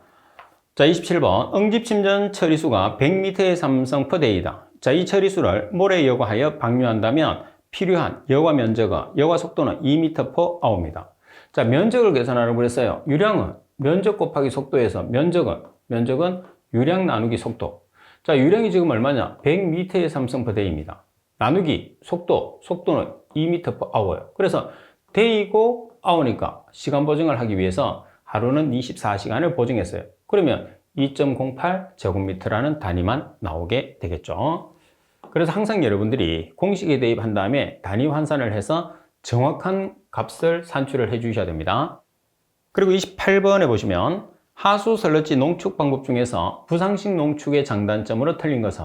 자, 27번. 응집침전 처리수가 100m의 삼성 per day이다. 자, 이 처리수를 모래에 여과하여 방류한다면 필요한 여과 면적은, 여과 속도는 2m per hour입니다. 자, 면적을 계산하라고 그랬어요. 유량은 면적 곱하기 속도에서 면적은 유량 나누기 속도. 자, 유량이 지금 얼마냐? 100m의 삼성 per day입니다. 나누기 속도는 2m per hour예요. 그래서 day고 hour니까 시간 보정을 하기 위해서 하루는 24시간을 보정했어요. 그러면 2.08 제곱미터라는 단위만 나오게 되겠죠. 그래서 항상 여러분들이 공식에 대입한 다음에 단위 환산을 해서 정확한 값을 산출을 해 주셔야 됩니다. 그리고 28번에 보시면 하수 설러지 농축 방법 중에서 부상식 농축의 장단점으로 틀린 것은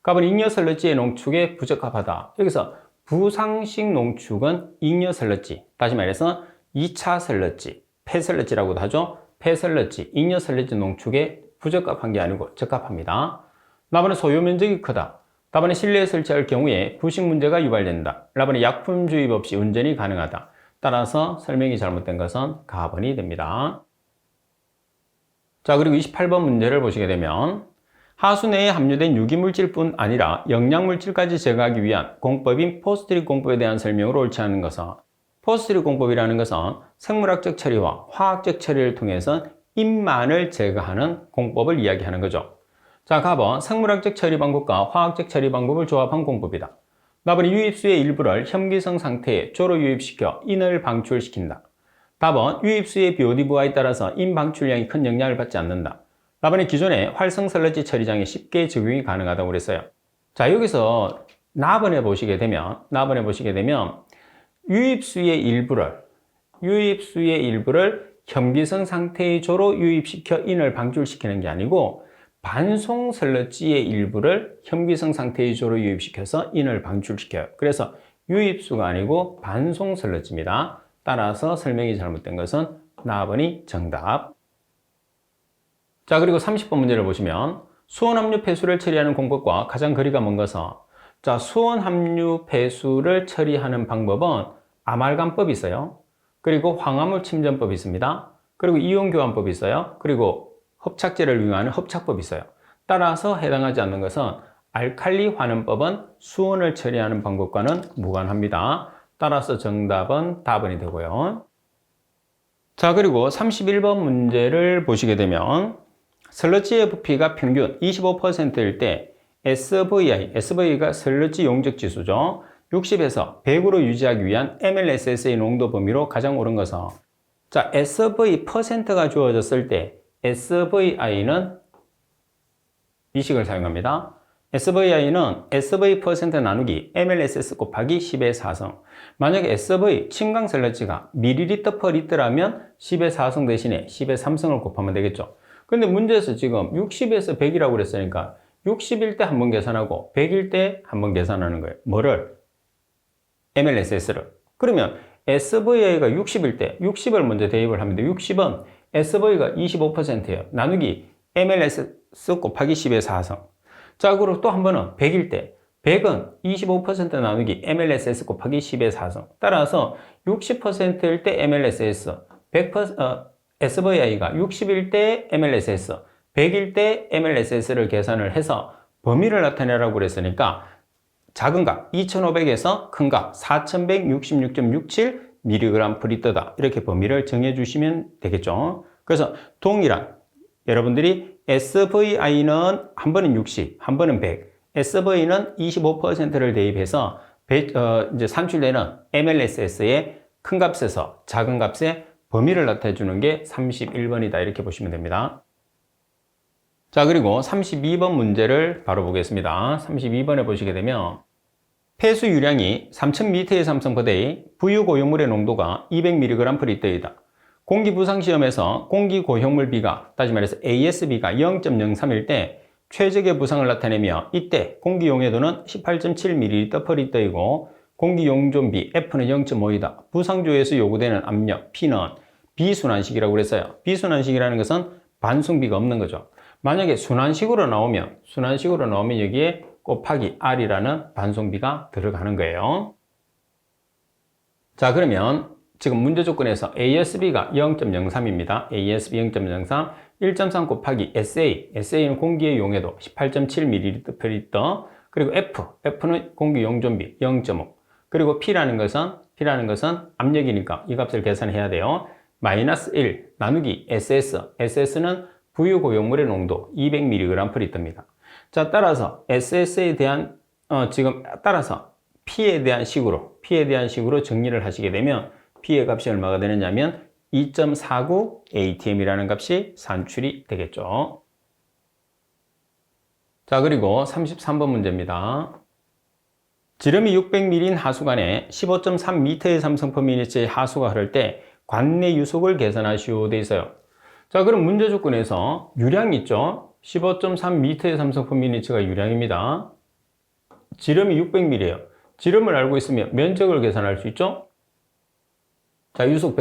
값은 잉여 설러지의 농축에 부적합하다. 여기서 부상식 농축은 잉여 설러지, 다시 말해서 2차 설러지, 폐설러지라고도 하죠. 폐설러지, 잉여 설러지 농축에 부적합한 게 아니고 적합합니다. 나번에 소요 면적이 크다. 답안에 실내에 설치할 경우에 부식 문제가 유발된다. 라번에 약품 주입 없이 운전이 가능하다. 따라서 설명이 잘못된 것은 가번이 됩니다. 자, 그리고 28번 문제를 보시게 되면 하수 내에 함유된 유기물질뿐 아니라 영양물질까지 제거하기 위한 공법인 포스트릿 공법에 대한 설명으로 옳지 않은 것은 포스트릿 공법이라는 것은 생물학적 처리와 화학적 처리를 통해서 임만을 제거하는 공법을 이야기하는 거죠. 자, 가번 생물학적 처리 방법과 화학적 처리 방법을 조합한 공법이다. 답은 유입수의 일부를 혐기성 상태에 조로 유입시켜 인을 방출시킨다. 답은 유입수의 BOD 부하에 따라서 인 방출량이 큰 영향을 받지 않는다. 답은 기존의 활성 설러지 처리장에 쉽게 적용이 가능하다고 그랬어요. 자, 여기서 나번에 보시게 되면 유입수의 일부를 혐기성 상태의 조로 유입시켜 인을 방출시키는 게 아니고 반송 설러지의 일부를 혐기성 상태의 조로 유입시켜서 인을 방출시켜요. 그래서 유입수가 아니고 반송 설러지입니다. 따라서 설명이 잘못된 것은 나번이 정답. 자, 그리고 30번 문제를 보시면 수원 함유 폐수를 처리하는 공법과 가장 거리가 먼 것은 자, 수원 함유 폐수를 처리하는 방법은 아말감법이 있어요. 그리고 황화물 침전법이 있습니다. 그리고 이온 교환법이 있어요. 그리고 흡착제를 이용하는 흡착법이 있어요. 따라서 해당하지 않는 것은 알칼리 환원법은 수온을 처리하는 방법과는 무관합니다. 따라서 정답은 답은이 되고요. 자, 그리고 31번 문제를 보시게 되면 설러지의 부피가 평균 25%일 때 SVI가 설러지 용적 지수죠. 60에서 100으로 유지하기 위한 MLSS의 농도 범위로 가장 옳은 것은 자, SV%가 주어졌을 때 SVI는 이 식을 사용합니다. SVI는 SV% 나누기 MLSS 곱하기 10의 4성. 만약에 SV 침강 설러지가 ml per litra면 10의 4성 대신에 10의 3성을 곱하면 되겠죠. 근데 문제에서 지금 60에서 100이라고 그랬으니까 60일 때 한 번 계산하고 100일 때 한 번 계산하는 거예요. 뭐를? MLSS를. 그러면 SVI가 60일 때 60을 먼저 대입을 하면 돼. 60은 SV가 25%예요. 나누기 MLSS 곱하기 10의 4성. 자, 그리고 또 한 번은 100일 때 100은 25% 나누기 MLSS 곱하기 10의 4성. 따라서 60%일 때 MLSS, SVI가 60일 때 MLSS, 100일 때 MLSS를 계산을 해서 범위를 나타내라고 그랬으니까 작은 값 2500에서 큰 값 4166.67mg/L다. 이렇게 범위를 정해 주시면 되겠죠. 그래서 동일한 여러분들이 SVI는 한 번은 60, 한 번은 100, SV는 25%를 대입해서 이제 산출되는 MLSS의 큰 값에서 작은 값의 범위를 나타내주는 게 31번이다. 이렇게 보시면 됩니다. 자, 그리고 32번 문제를 바로 보겠습니다. 32번에 보시게 되면 폐수 유량이 3000m의 삼성포대의 부유고용물의 농도가 200mg/L이다. 공기부상시험에서 공기고용물 B가, 다시 말해서 ASB가 0.03일 때 최적의 부상을 나타내며 이때 공기용해도는 18.7ml/L이고 공기용존 B F는 0.5이다. 부상조에서 요구되는 압력 P는 비순환식이라고 그랬어요. 비순환식이라는 것은 반송비가 없는 거죠. 만약에 순환식으로 나오면 여기에 곱하기 R이라는 반송비가 들어가는 거예요. 자, 그러면 지금 문제 조건에서 ASB가 0.03입니다. ASB 0.03, 1.3 곱하기 SA는 공기의 용해도 18.7ml/L, 그리고 F는 공기 용존비 0.5, 그리고 P라는 것은 압력이니까 이 값을 계산해야 돼요. 마이너스 1 나누기 SS는 부유고용물의 농도 200mg/L입니다. 자, 따라서 SS에 대한 따라서 P에 대한 식으로 정리를 하시게 되면 P의 값이 얼마가 되느냐면 2.49 ATM이라는 값이 산출이 되겠죠. 자, 그리고 33번 문제입니다. 지름이 600mm인 하수관에 15.3m의 삼성포미니츠의 하수가 흐를 때 관내 유속을 계산하시오 돼 있어요. 자, 그럼 문제 조건에서 유량이 있죠. 15.3m의 삼성포미니츠가 유량입니다. 지름이 600mm예요. 지름을 알고 있으면 면적을 계산할 수 있죠. 자, 유속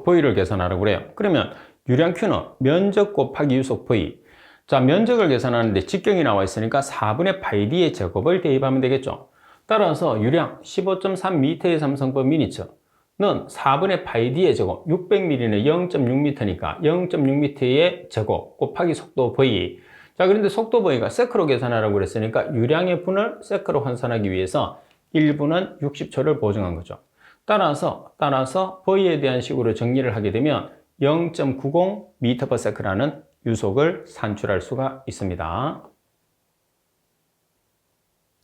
V를 계산하라고 그래요. 그러면 유량 Q는 면적 곱하기 유속 V. 자, 면적을 계산하는데 직경이 나와 있으니까 4분의 파이 D의 제곱을 대입하면 되겠죠. 따라서 유량 15.3m의 삼성포미니츠는 4분의 파이 D의 제곱, 600mm는 0.6m니까 0.6m의 제곱 곱하기 속도 V. 자, 그런데 속도 V가 세크로 계산하라고 그랬으니까 유량의 분을 세크로 환산하기 위해서 1분은 60초를 보정한 거죠. 따라서 V에 대한 식으로 정리를 하게 되면 0.90 m/s라는 유속을 산출할 수가 있습니다.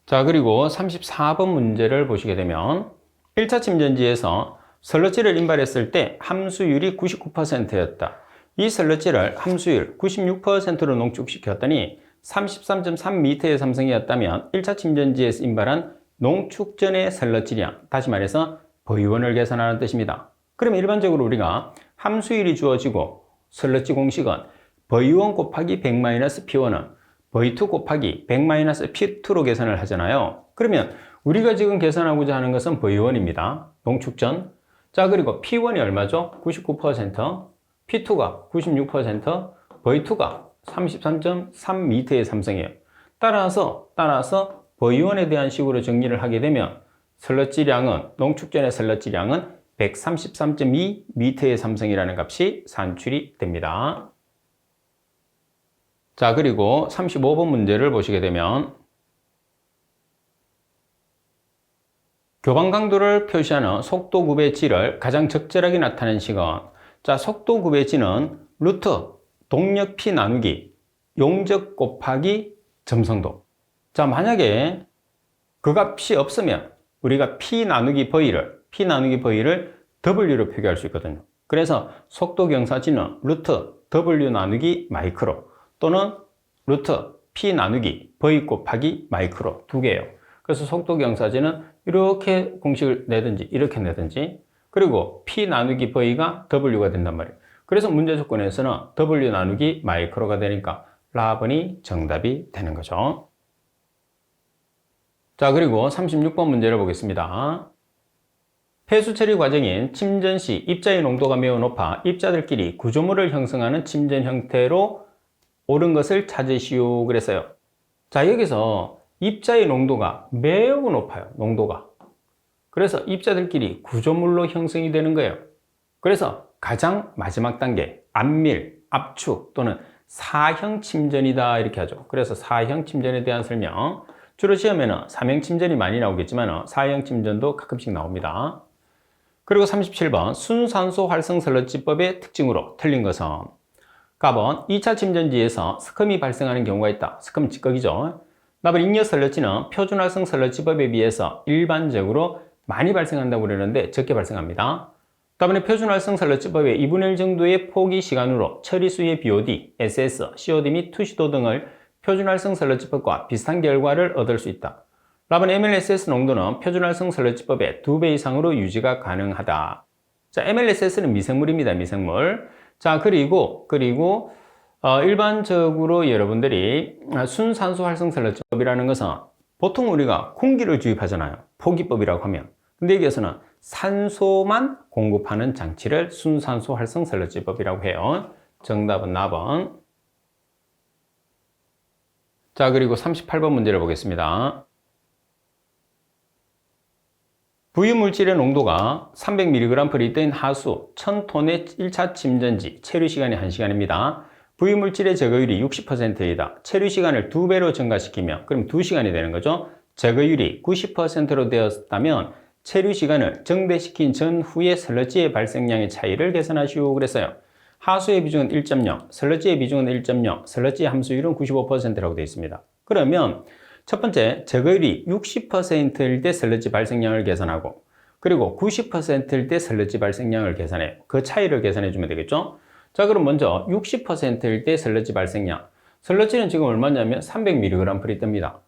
자, 그리고 34번 문제를 보시게 되면 1차 침전지에서 슬러지를 인발했을 때 함수율이 99%였다. 이 슬러지를 함수율 96%로 농축시켰더니 33.3m의 삼성이었다면 1차 침전지에서 인발한 농축 전의 슬러지량, 다시 말해서 V1을 계산하는 뜻입니다. 그러면 일반적으로 우리가 함수율이 주어지고 슬러지 공식은 V1 곱하기 100-P1은 V2 곱하기 100-P2로 계산을 하잖아요. 그러면 우리가 지금 계산하고자 하는 것은 V1입니다. 농축전. 자, 그리고 P1이 얼마죠? 99%, P2가 96%, V2가 33.3m의 삼성이에요. 따라서 V1에 대한 식으로 정리를 하게 되면 농축전의 슬러지량은 133.2m의 삼성이라는 값이 산출이 됩니다. 자, 그리고 35번 문제를 보시게 되면 교반 강도를 표시하는 속도 굽의 G를 가장 적절하게 나타낸 식은, 자, 속도 굽의 G는 루트 동력 P 나누기 용적 곱하기 점성도. 자, 만약에 그 값이 없으면 우리가 P 나누기 V를 W로 표기할 수 있거든요. 그래서 속도 경사지는 루트 W 나누기 마이크로 또는 루트 P 나누기 V 곱하기 마이크로 두 개예요. 그래서 속도 경사지는 이렇게 공식을 내든지 이렇게 내든지, 그리고 P 나누기 V가 W가 된단 말이에요. 그래서 문제 조건에서는 W 나누기 마이크로가 되니까 라번이 정답이 되는 거죠. 자, 그리고 36번 문제를 보겠습니다. 폐수 처리 과정인 침전 시 입자의 농도가 매우 높아 입자들끼리 구조물을 형성하는 침전 형태로 옳은 것을 찾으시오 그랬어요. 자, 여기서 입자의 농도가 매우 높아요. 농도가. 그래서 입자들끼리 구조물로 형성이 되는 거예요. 그래서 가장 마지막 단계, 압밀, 압축 또는 사형 침전이다 이렇게 하죠. 그래서 사형 침전에 대한 설명. 주로 시험에는 삼형 침전이 많이 나오겠지만 사형 침전도 가끔씩 나옵니다. 그리고 37번 순산소 활성 슬러지법의 특징으로 틀린 것은, 갑은 2차 침전지에서 스컴이 발생하는 경우가 있다. 스컴 찌꺼기죠. 나번 잉여 설러지는 표준활성 설러지법에 비해서 일반적으로 많이 발생한다고 그러는데 적게 발생합니다. 답은 표준활성 설러지법의 2분의 1 정도의 포기 시간으로 처리수의 BOD, SS, COD 및 투시도 등을 표준활성 설러지법과 비슷한 결과를 얻을 수 있다. 답은 MLSS 농도는 표준활성 설러지법의 2배 이상으로 유지가 가능하다. 자, MLSS는 미생물입니다. 미생물. 자, 그리고 일반적으로 여러분들이 순산소 활성 설러지법이라는 것은 보통 우리가 공기를 주입하잖아요. 포기법이라고 하면. 근데 여기에서는 산소만 공급하는 장치를 순산소 활성 설러지법이라고 해요. 정답은 나번. 자, 그리고 38번 문제를 보겠습니다. 부유물질의 농도가 300mg/L인 하수 1000톤의 1차 침전지 체류 시간이 1시간입니다. 부유물질의 제거율이 60%이다. 체류 시간을 2배로 증가시키면 그럼 2시간이 되는 거죠. 제거율이 90%로 되었다면 체류 시간을 정대시킨 전후의 설러지의 발생량의 차이를 계산하시오 그랬어요. 하수의 비중은 1.0, 설러지의 비중은 1.0, 설러지의 함수율은 95%라고 되어 있습니다. 그러면 첫 번째, 제거율이 60%일 때 설러지 발생량을 계산하고 그리고 90%일 때 설러지 발생량을 계산해요. 그 차이를 계산해 주면 되겠죠? 자, 그럼 먼저 60%일 때 설러지 발생량. 설러지는 지금 얼마냐면 300mg/L입니다.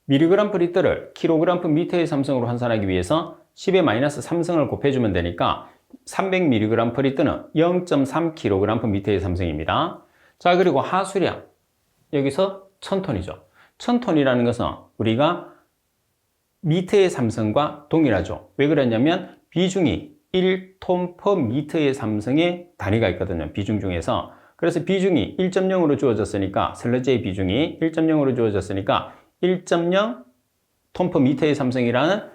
mg/L를 kg/m의 삼성으로 환산하기 위해서 10의 마이너스 3승을 곱해주면 되니까 300mg/L는 0.3kg/m의 삼성입니다. 자, 그리고 하수량. 여기서 1000톤이죠. 1000톤이라는 것은 우리가 미터의 삼성과 동일하죠. 왜 그러냐면 비중이 1톤 per 미터의 삼성의 단위가 있거든요. 비중 중에서. 그래서 비중이 1.0으로 주어졌으니까 설러지의 비중이 1.0으로 주어졌으니까 1.0 톤 per 미터의 삼성이라는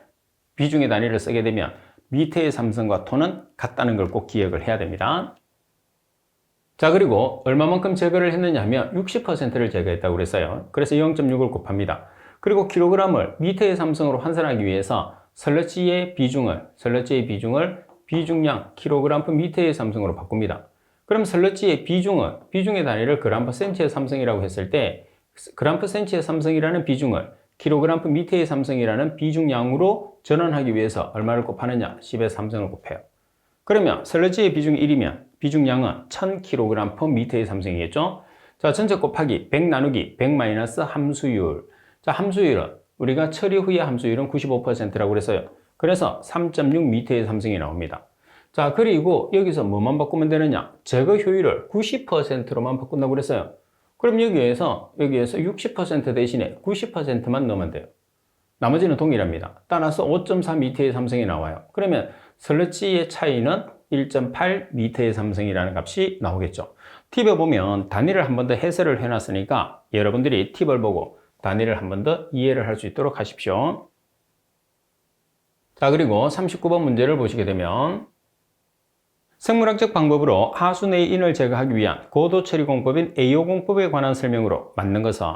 비중의 단위를 쓰게 되면 미터의 삼성과 톤은 같다는 걸 꼭 기억을 해야 됩니다. 자, 그리고 얼마만큼 제거를 했느냐 하면 60%를 제거했다고 그랬어요. 그래서 0.6을 곱합니다. 그리고 킬로그램을 미터의 삼성으로 환산하기 위해서 설러지의 비중을 비중량 킬로그램 per 미터의 삼성으로 바꿉니다. 그럼 설러지의 비중의 단위를 그램 per 센치의 삼성이라고 했을 때 그램 per 센치의 삼성이라는 비중을 킬로그램 per 미터의 삼성이라는 비중량으로 전환하기 위해서 얼마를 곱하느냐? 10의 삼성을 곱해요. 그러면 설러지의 비중이 1이면 비중량은 1000kg per 미터의 삼성이겠죠? 자, 전체 곱하기 100 나누기 100 마이너스 함수율. 자, 함수율은 우리가 처리 후의 함수율은 95%라고 그랬어요. 그래서 3.6 미터의 삼성이 나옵니다. 자, 그리고 여기서 뭐만 바꾸면 되느냐? 제거 효율을 90%로만 바꾼다고 그랬어요. 그럼 여기에서 60% 대신에 90%만 넣으면 돼요. 나머지는 동일합니다. 따라서 5.4 미터의 삼성이 나와요. 그러면 설러지의 차이는 1.8 미터의 삼성이라는 값이 나오겠죠. 팁에 보면 단위를 한 번 더 해설을 해놨으니까 여러분들이 팁을 보고 단위를 한 번 더 이해를 할 수 있도록 하십시오. 자, 그리고 39번 문제를 보시게 되면 생물학적 방법으로 하수 내의 인을 제거하기 위한 고도 처리 공법인 AO 공법에 관한 설명으로 맞는 것은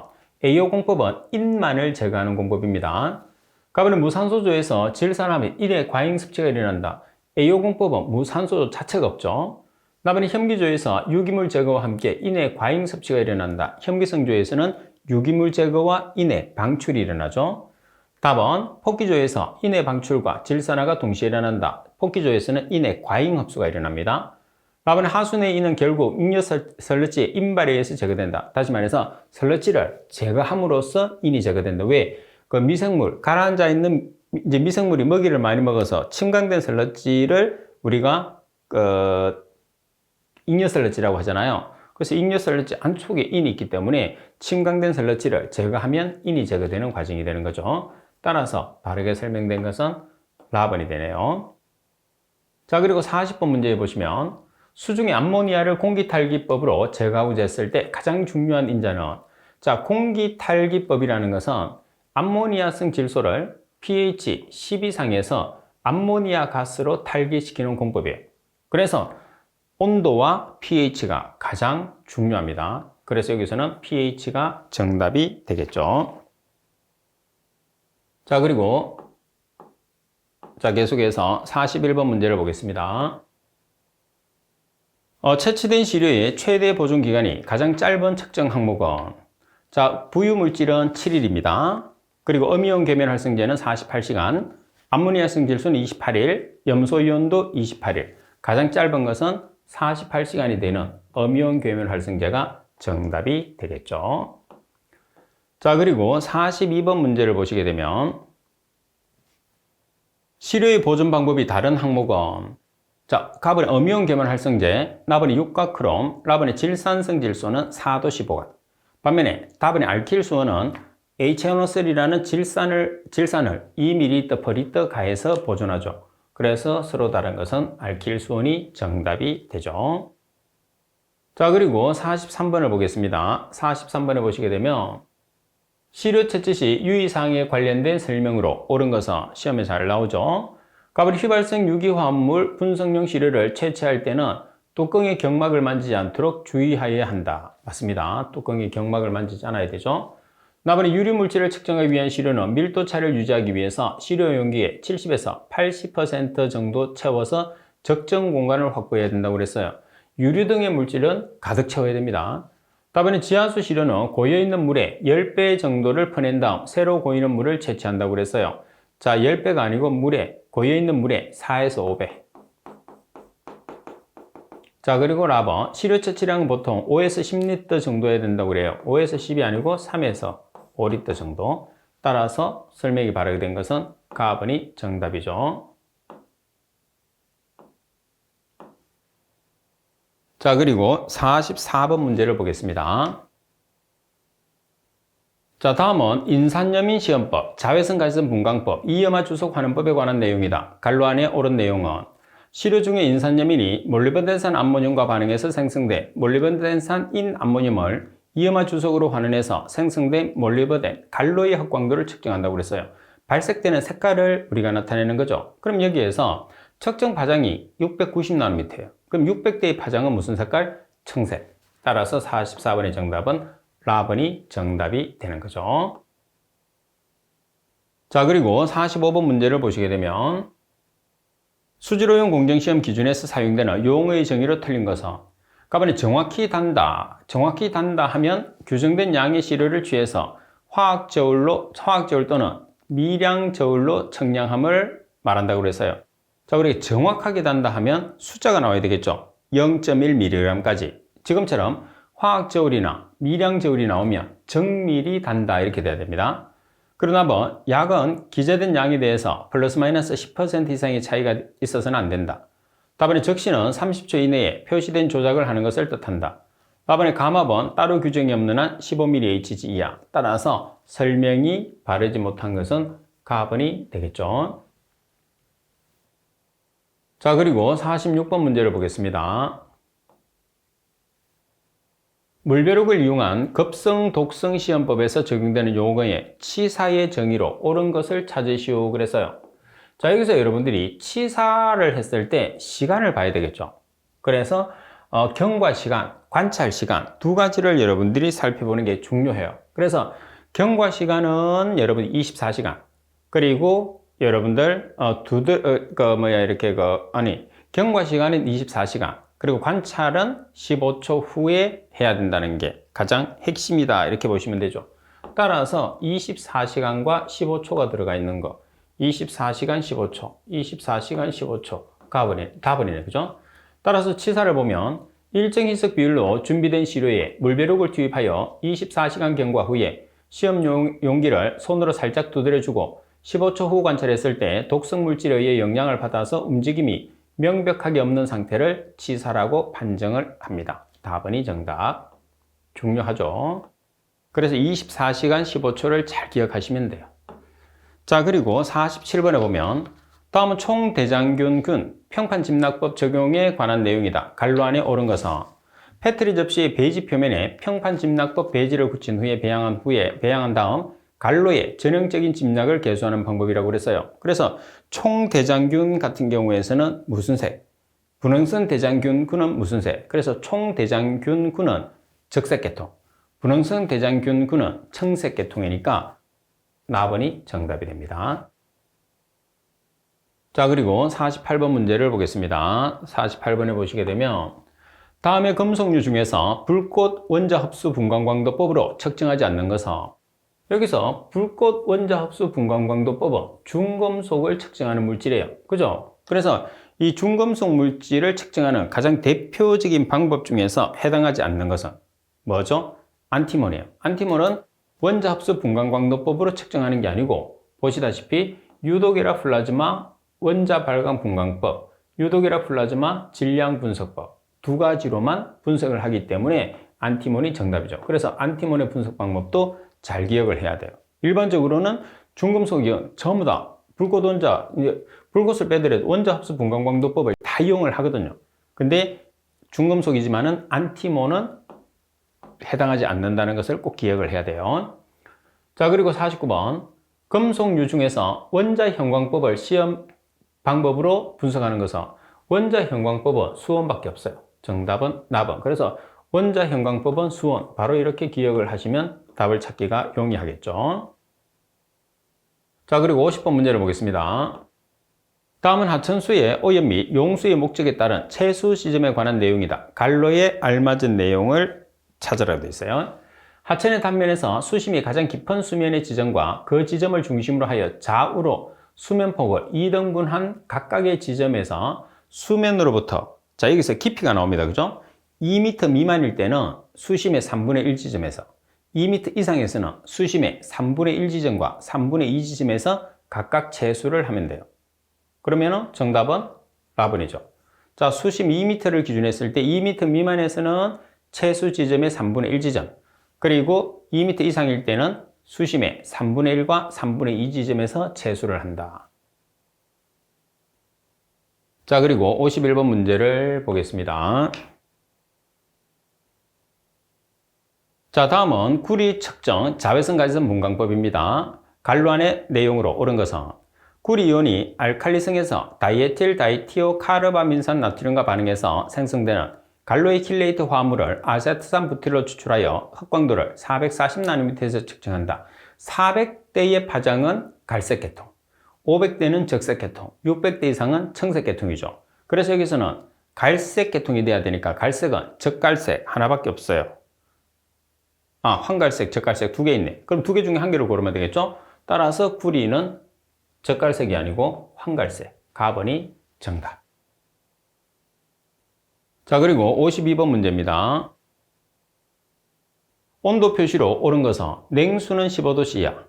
AO 공법은 인만을 제거하는 공법입니다. 가버는 무산소조에서 질산하면 인의 과잉 섭취가 일어난다. AO 공법은 무산소 자체가 없죠. 나머지 현기조에서 유기물 제거와 함께 인의 과잉 섭취가 일어난다. 현기성조에서는 유기물 제거와 인의 방출이 일어나죠. 답은 폭기조에서 인의 방출과 질산화가 동시에 일어난다. 폭기조에서는 인의 과잉 흡수가 일어납니다. 답은 하수 내 인은 결국 잉여 설러지의 인발에 의해서 제거된다. 다시 말해서 설러지를 제거함으로써 인이 제거된다. 왜? 그 미생물, 가라앉아 있는 이제 미생물이 먹이를 많이 먹어서 침강된 설러지를 우리가 잉여 설러지라고 하잖아요. 그래서 잉여 설러지 안쪽에 인이 있기 때문에 침강된 설러지를 제거하면 인이 제거되는 과정이 되는 거죠. 따라서 바르게 설명된 것은 라번이 되네요. 자, 그리고 40번 문제에 보시면 수중의 암모니아를 공기탈기법으로 제거하고 쟀을 때 가장 중요한 인자는 자, 공기탈기법이라는 것은 암모니아성 질소를 pH 10 이상에서 암모니아 가스로 탈기시키는 공법이에요. 그래서 온도와 pH가 가장 중요합니다. 그래서 여기서는 pH가 정답이 되겠죠. 자, 그리고 계속해서 41번 문제를 보겠습니다. 채취된 시료의 최대 보존 기간이 가장 짧은 측정 항목은 자, 부유물질은 7일입니다. 그리고 음이온 계면 활성제는 48시간, 암모니아 성질소는 28일, 염소이온도 28일. 가장 짧은 것은 48시간이 되는 음이온 계면 활성제가 정답이 되겠죠. 자, 그리고 42번 문제를 보시게 되면 시료의 보존 방법이 다른 항목은 자, 가번의 음이온 계면 활성제, 나번의 육가크롬, 라번의 질산성질소는 4도 15간. 반면에 다번의 알킬수온은 HNO3라는 질산을 2ml/L 가해서 보존하죠. 그래서 서로 다른 것은 알킬수온이 정답이 되죠. 자, 그리고 43번을 보겠습니다. 43번에 보시게 되면 시료 채취 시 유의사항에 관련된 설명으로 옳은 것은 시험에 잘 나오죠. 가버리 휘발성 유기화합물 분석용 시료를 채취할 때는 뚜껑의 경막을 만지지 않도록 주의하여야 한다. 맞습니다. 뚜껑의 경막을 만지지 않아야 되죠. 나번에 유리물질을 측정하기 위한 시료는 밀도차를 유지하기 위해서 시료 용기에 70에서 80% 정도 채워서 적정 공간을 확보해야 된다고 그랬어요. 유리 등의 물질은 가득 채워야 됩니다. 다번에 지하수 시료는 고여있는 물에 10배 정도를 퍼낸 다음 새로 고이는 물을 채취한다고 그랬어요. 자, 10배가 아니고 고여있는 물에 4에서 5배. 자, 그리고 라번 시료 채취량은 보통 5에서 10리터 정도 해야 된다고 그래요. 5에서 10이 아니고 3에서 5리터 정도. 따라서 설명이 바르게 된 것은 가번이 정답이죠. 자, 그리고 44번 문제를 보겠습니다. 자, 다음은 인산염인 시험법, 자외선 가시성 분광법, 이염화 주석 환원법에 관한 내용이다. 갈로 안에 옳은 내용은 시료 중에 인산염인이 몰리버덴산 암모늄과 반응해서 생성된 몰리버덴산 인 암모늄을 이염화 주석으로 환원해서 생성된 몰리버덴 갈로의 확광도를 측정한다고 그랬어요. 발색되는 색깔을 우리가 나타내는 거죠. 그럼 여기에서 측정 파장이 690나노미터예요. 그럼 600대의 파장은 무슨 색깔? 청색. 따라서 44번의 정답은 라번이 정답이 되는 거죠. 자, 그리고 45번 문제를 보시게 되면 수질오염 공정시험 기준에서 사용되는 용어의 정의로 틀린 것은 가번에 정확히 단다 하면 규정된 양의 시료를 취해서 화학저울 또는 미량저울로 청량함을 말한다고 그랬어요. 자, 우리가 정확하게 단다 하면 숫자가 나와야 되겠죠. 0.1mg까지. 지금처럼 화학저울이나 미량저울이 나오면 정밀히 단다 이렇게 돼야 됩니다. 그러나 약은 기재된 양에 대해서 플러스 마이너스 10% 이상의 차이가 있어서는 안 된다. 답안의 적시는 30초 이내에 표시된 조작을 하는 것을 뜻한다. 답안의 감압은 따로 규정이 없는 한 15mHg 이하. 따라서 설명이 바르지 못한 것은 가번이 되겠죠. 자, 그리고 46번 문제를 보겠습니다. 물벼룩을 이용한 급성 독성 시험법에서 적용되는 용어의 치사의 정의로 옳은 것을 찾으시오 그랬어요. 자, 여기서 여러분들이 치사를 했을 때 시간을 봐야 되겠죠. 그래서 경과 시간, 관찰 시간 두 가지를 여러분들이 살펴보는 게 중요해요. 그래서 경과 시간은 여러분 24시간. 그리고 여러분들 경과 시간은 24시간. 그리고 관찰은 15초 후에 해야 된다는 게 가장 핵심이다. 이렇게 보시면 되죠. 따라서 24시간과 15초가 들어가 있는 거. 24시간 15초, 24시간 15초. 답은이네. 그죠? 따라서 치사를 보면 일정 희석 비율로 준비된 시료에 물벼룩을 투입하여 24시간 경과 후에 시험 용기를 손으로 살짝 두드려주고 15초 후 관찰했을 때 독성 물질에 의해 영향을 받아서 움직임이 명백하게 없는 상태를 치사라고 판정을 합니다. 답은이 정답. 중요하죠. 그래서 24시간 15초를 잘 기억하시면 돼요. 자, 그리고 47번에 보면 다음은 총대장균균 평판짐락법 적용에 관한 내용이다. 갈로 안에 옳은 것은 페트리 접시의 베이지 표면에 평판짐락법 베이지를 붙인 후에 배양한 다음 갈로에 전형적인 짐락을 개수하는 방법이라고 그랬어요. 그래서 총대장균 같은 경우에서는 무슨 색? 분홍성 대장균군은 무슨 색? 그래서 총대장균군은 적색계통, 분홍성 대장균군은 청색계통이니까 나번이 정답이 됩니다. 자, 그리고 48번 문제를 보겠습니다. 48번에 보시게 되면 다음에 금속류 중에서 불꽃 원자 흡수 분광광도법으로 측정하지 않는 것은, 여기서 불꽃 원자 흡수 분광광도법은 중금속을 측정하는 물질이에요. 그죠? 그래서 이 중금속 물질을 측정하는 가장 대표적인 방법 중에서 해당하지 않는 것은 뭐죠? 안티몬이에요. 안티몬은 원자 흡수 분광광도법으로 측정하는 게 아니고, 보시다시피 유독이라 플라즈마 원자 발광 분광법, 유독이라 플라즈마 질량 분석법 두 가지로만 분석을 하기 때문에 안티몬이 정답이죠. 그래서 안티몬의 분석 방법도 잘 기억을 해야 돼요. 일반적으로는 중금속 전부 다 불꽃 원자, 불꽃을 빼더라도 원자 흡수 분광광도법을 다 이용을 하거든요. 근데 중금속이지만은 안티몬은 해당하지 않는다는 것을 꼭 기억을 해야 돼요. 자, 그리고 49번. 금속류 중에서 원자 형광법을 시험 방법으로 분석하는 것은 원자 형광법은 수원밖에 없어요. 정답은 나번. 그래서 원자 형광법은 수원. 바로 이렇게 기억을 하시면 답을 찾기가 용이하겠죠. 자, 그리고 50번 문제를 보겠습니다. 다음은 하천수의 오염 및 용수의 목적에 따른 채수 시점에 관한 내용이다. 갈로에 알맞은 내용을 찾으라고 되어 있어요. 하천의 단면에서 수심이 가장 깊은 수면의 지점과 그 지점을 중심으로 하여 좌우로 수면폭을 2등분한 각각의 지점에서 수면으로부터, 자, 여기서 깊이가 나옵니다. 그죠? 2m 미만일 때는 수심의 3분의 1 지점에서, 2m 이상에서는 수심의 3분의 1 지점과 3분의 2 지점에서 각각 채수를 하면 돼요. 그러면 정답은 라번이죠. 자, 수심 2m를 기준했을 때 2m 미만에서는 채수 지점의 3분의 1 지점, 그리고 2m 이상일 때는 수심의 3분의 1과 3분의 2 지점에서 채수를 한다. 자, 그리고 51번 문제를 보겠습니다. 자, 다음은 구리 측정 자외선 가시선 분광법입니다. 갈로 안의 내용으로 옳은 것은 구리 이온이 알칼리성에서 다이에틸 다이티오카르바민산 나트륨과 반응해서 생성되는 갈로의 킬레이트 화합물을 아세트산 부틸로 추출하여 흑광도를 440나노미터에서 측정한다. 400대의 파장은 갈색계통, 500대는 적색계통, 600대 이상은 청색계통이죠. 그래서 여기서는 갈색계통이 돼야 되니까 갈색은 적갈색 하나밖에 없어요. 황갈색, 적갈색 두 개 있네. 그럼 두 개 중에 한 개를 고르면 되겠죠? 따라서 구리는 적갈색이 아니고 황갈색, 가번이 정답. 자, 그리고 52번 문제입니다. 온도 표시로 옳은 것은 냉수는 15도씨야.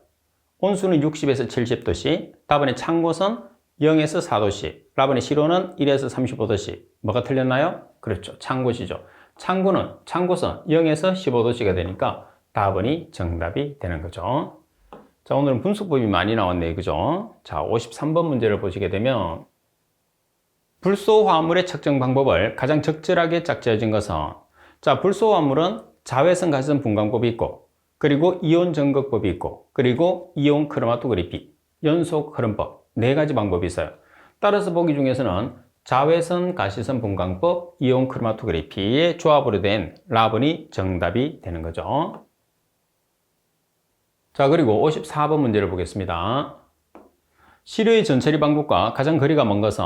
온수는 60에서 70도씨. 답안의 창고선 0에서 4도씨. 답안의 실온은 1에서 35도씨. 뭐가 틀렸나요? 그렇죠. 창고시죠. 창고선 0에서 15도씨가 되니까 답안이 정답이 되는 거죠. 자, 오늘은 분석법이 많이 나왔네요. 그죠? 자, 53번 문제를 보시게 되면 불소 화합물의 측정 방법을 가장 적절하게 짝지어진 것은, 자, 불소 화합물은 자외선 가시선 분광법이 있고, 그리고 이온 전극법이 있고, 그리고 이온 크로마토그래피, 연속 흐름법 네 가지 방법이 있어요. 따라서 보기 중에서는 자외선 가시선 분광법, 이온 크로마토그래피의 조합으로 된 라번이 정답이 되는 거죠. 자, 그리고 54번 문제를 보겠습니다. 시료의 전처리 방법과 가장 거리가 먼 것은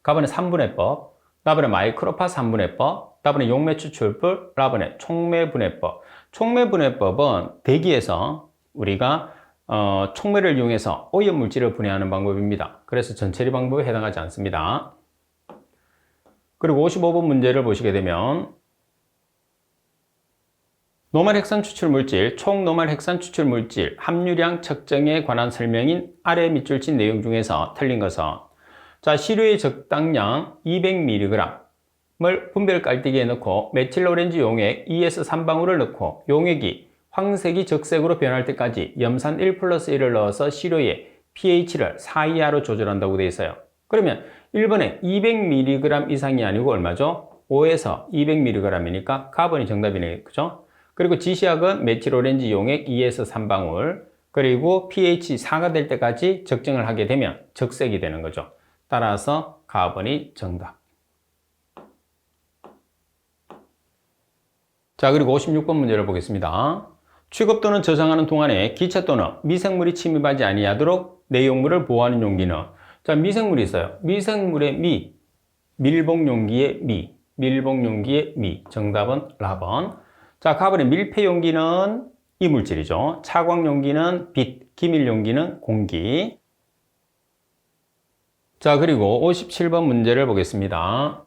가번의 3분해법, 라번의 마이크로파 3분해법, 라번의 용매 추출법, 라번의 촉매분해법. 촉매분해법은 대기에서 우리가 촉매를 이용해서 오염물질을 분해하는 방법입니다. 그래서 전처리 방법에 해당하지 않습니다. 그리고 55번 문제를 보시게 되면 노말핵산 추출물질, 총노말핵산 추출물질 함유량 측정에 관한 설명인 아래 밑줄 친 내용 중에서 틀린 것은, 자, 시료의 적당량 200mg을 분별 깔때기에 넣고 메틸 오렌지 용액 2에서 3방울을 넣고 용액이 황색이 적색으로 변할 때까지 염산 1+1을 넣어서 시료의 pH를 4 이하로 조절한다고 되어 있어요. 그러면 1번에 200mg 이상이 아니고 얼마죠? 5에서 200mg이니까 가번이 정답이네. 그죠? 그리고 지시약은 메틸 오렌지 용액 2에서 3방울, 그리고 pH 4가 될 때까지 적정을 하게 되면 적색이 되는 거죠. 따라서 가번이 정답. 자, 그리고 56번 문제를 보겠습니다. 취급 또는 저장하는 동안에 기체 또는 미생물이 침입하지 아니하도록 내용물을 보호하는 용기는, 자, 미생물이 있어요. 미생물의 밀봉 용기의 밀봉 용기의 미. 정답은 라번. 자, 가버린 밀폐 용기는 이물질이죠. 차광 용기는 빛, 기밀 용기는 공기. 자, 그리고 57번 문제를 보겠습니다.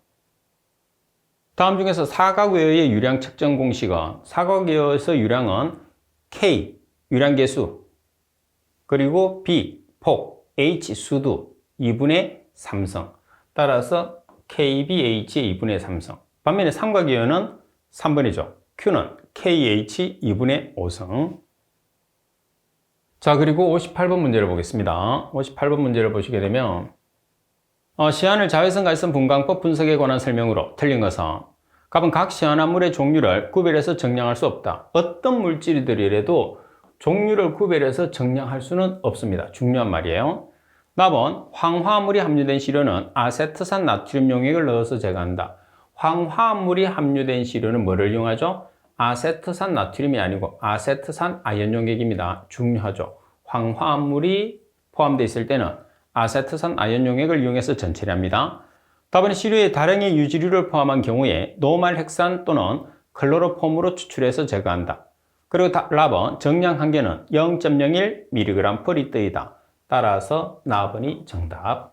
다음 중에서 사각외의 유량 측정 공식은 사각외에서 유량은 K, 유량계수, 그리고 B, 폭, H, 수두, 2분의 3성. 따라서 KBH의 2분의 3성. 반면에 삼각이온은 3번이죠. Q는 KH 2분의 5성. 자, 그리고 58번 문제를 보겠습니다. 58번 문제를 보시게 되면 시안을 자외선 갈선 분광법 분석에 관한 설명으로 틀린 것은 갑은 각 시안화물의 종류를 구별해서 정량할 수 없다. 어떤 물질들이라도 종류를 구별해서 정량할 수는 없습니다. 중요한 말이에요. 답은 황화물이 함유된 시료는 아세트산 나트륨 용액을 넣어서 제거한다. 황화물이 함유된 시료는 뭐를 이용하죠? 아세트산 나트륨이 아니고 아세트산 아연 용액입니다. 중요하죠. 황화물이 포함되어 있을 때는 아세트산 아연 용액을 이용해서 전처리합니다. 답은 시료에 다량의 유지류를 포함한 경우에 노말 헥산 또는 클로로폼으로 추출해서 제거한다. 그리고 답은 정량 한계는 0.01mg/L이다. 따라서 나번이 정답.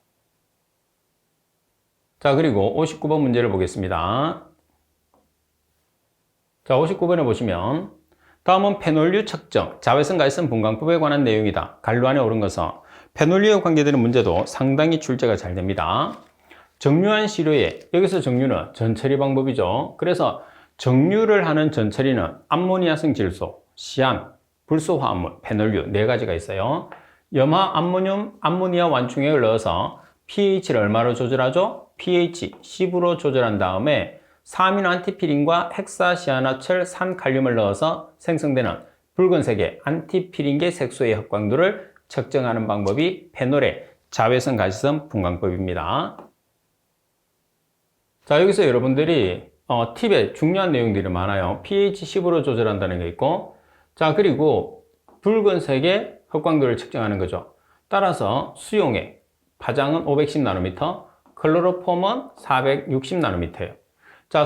자, 그리고 59번 문제를 보겠습니다. 자, 59번에 보시면 다음은 페놀류 측정, 자외선 갈선 분광법에 관한 내용이다. 갈로 안에 옳은 것은 페놀류와 관계되는 문제도 상당히 출제가 잘 됩니다. 정류한 시료에, 여기서 정류는 전처리 방법이죠. 그래서 정류를 하는 전처리는 암모니아성 질소, 시안, 불소화합물, 페놀류 4가지가 있어요. 염화 암모늄, 암모니아 완충액을 넣어서 pH를 얼마로 조절하죠? pH 10으로 조절한 다음에 사아미노 안티피린과 헥사시아나철 산칼륨을 넣어서 생성되는 붉은색의 안티피린계 색소의 흑광도를 측정하는 방법이 페놀의 자외선 갈선 분광법입니다. 자, 여기서 여러분들이 팁에 중요한 내용들이 많아요. pH 10으로 조절한다는 게 있고, 자, 그리고 붉은색의 흑광도를 측정하는 거죠. 따라서 수용액, 파장은 510나노미터, 클로로폼은 460나노미터예요. 자,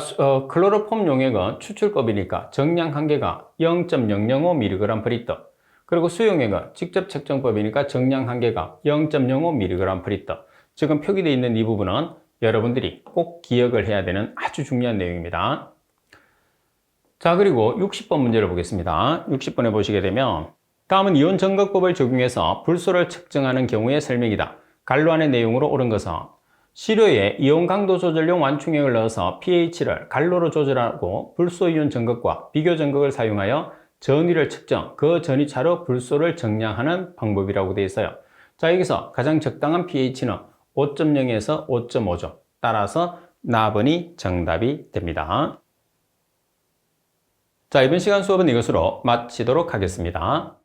클로로폼 용액은 추출법이니까 정량 한계가 0.005mg/L. 그리고 수용액은 직접 측정법이니까 정량 한계가 0.05mg/L. 지금 표기되어 있는 이 부분은 여러분들이 꼭 기억을 해야 되는 아주 중요한 내용입니다. 자, 그리고 60번 문제를 보겠습니다. 60번에 보시게 되면 다음은 이온 점검법을 적용해서 불소를 측정하는 경우의 설명이다. 갈로 안의 내용으로 옳은 것은 시료에 이온 강도 조절용 완충액을 넣어서 pH를 갈로로 조절하고 불소 이온 점검과 비교 점검을 사용하여 전위를 측정, 그 전위차로 불소를 정량하는 방법이라고 되어 있어요. 자, 여기서 가장 적당한 pH는 5.0에서 5.5죠. 따라서 나번이 정답이 됩니다. 자, 이번 시간 수업은 이것으로 마치도록 하겠습니다.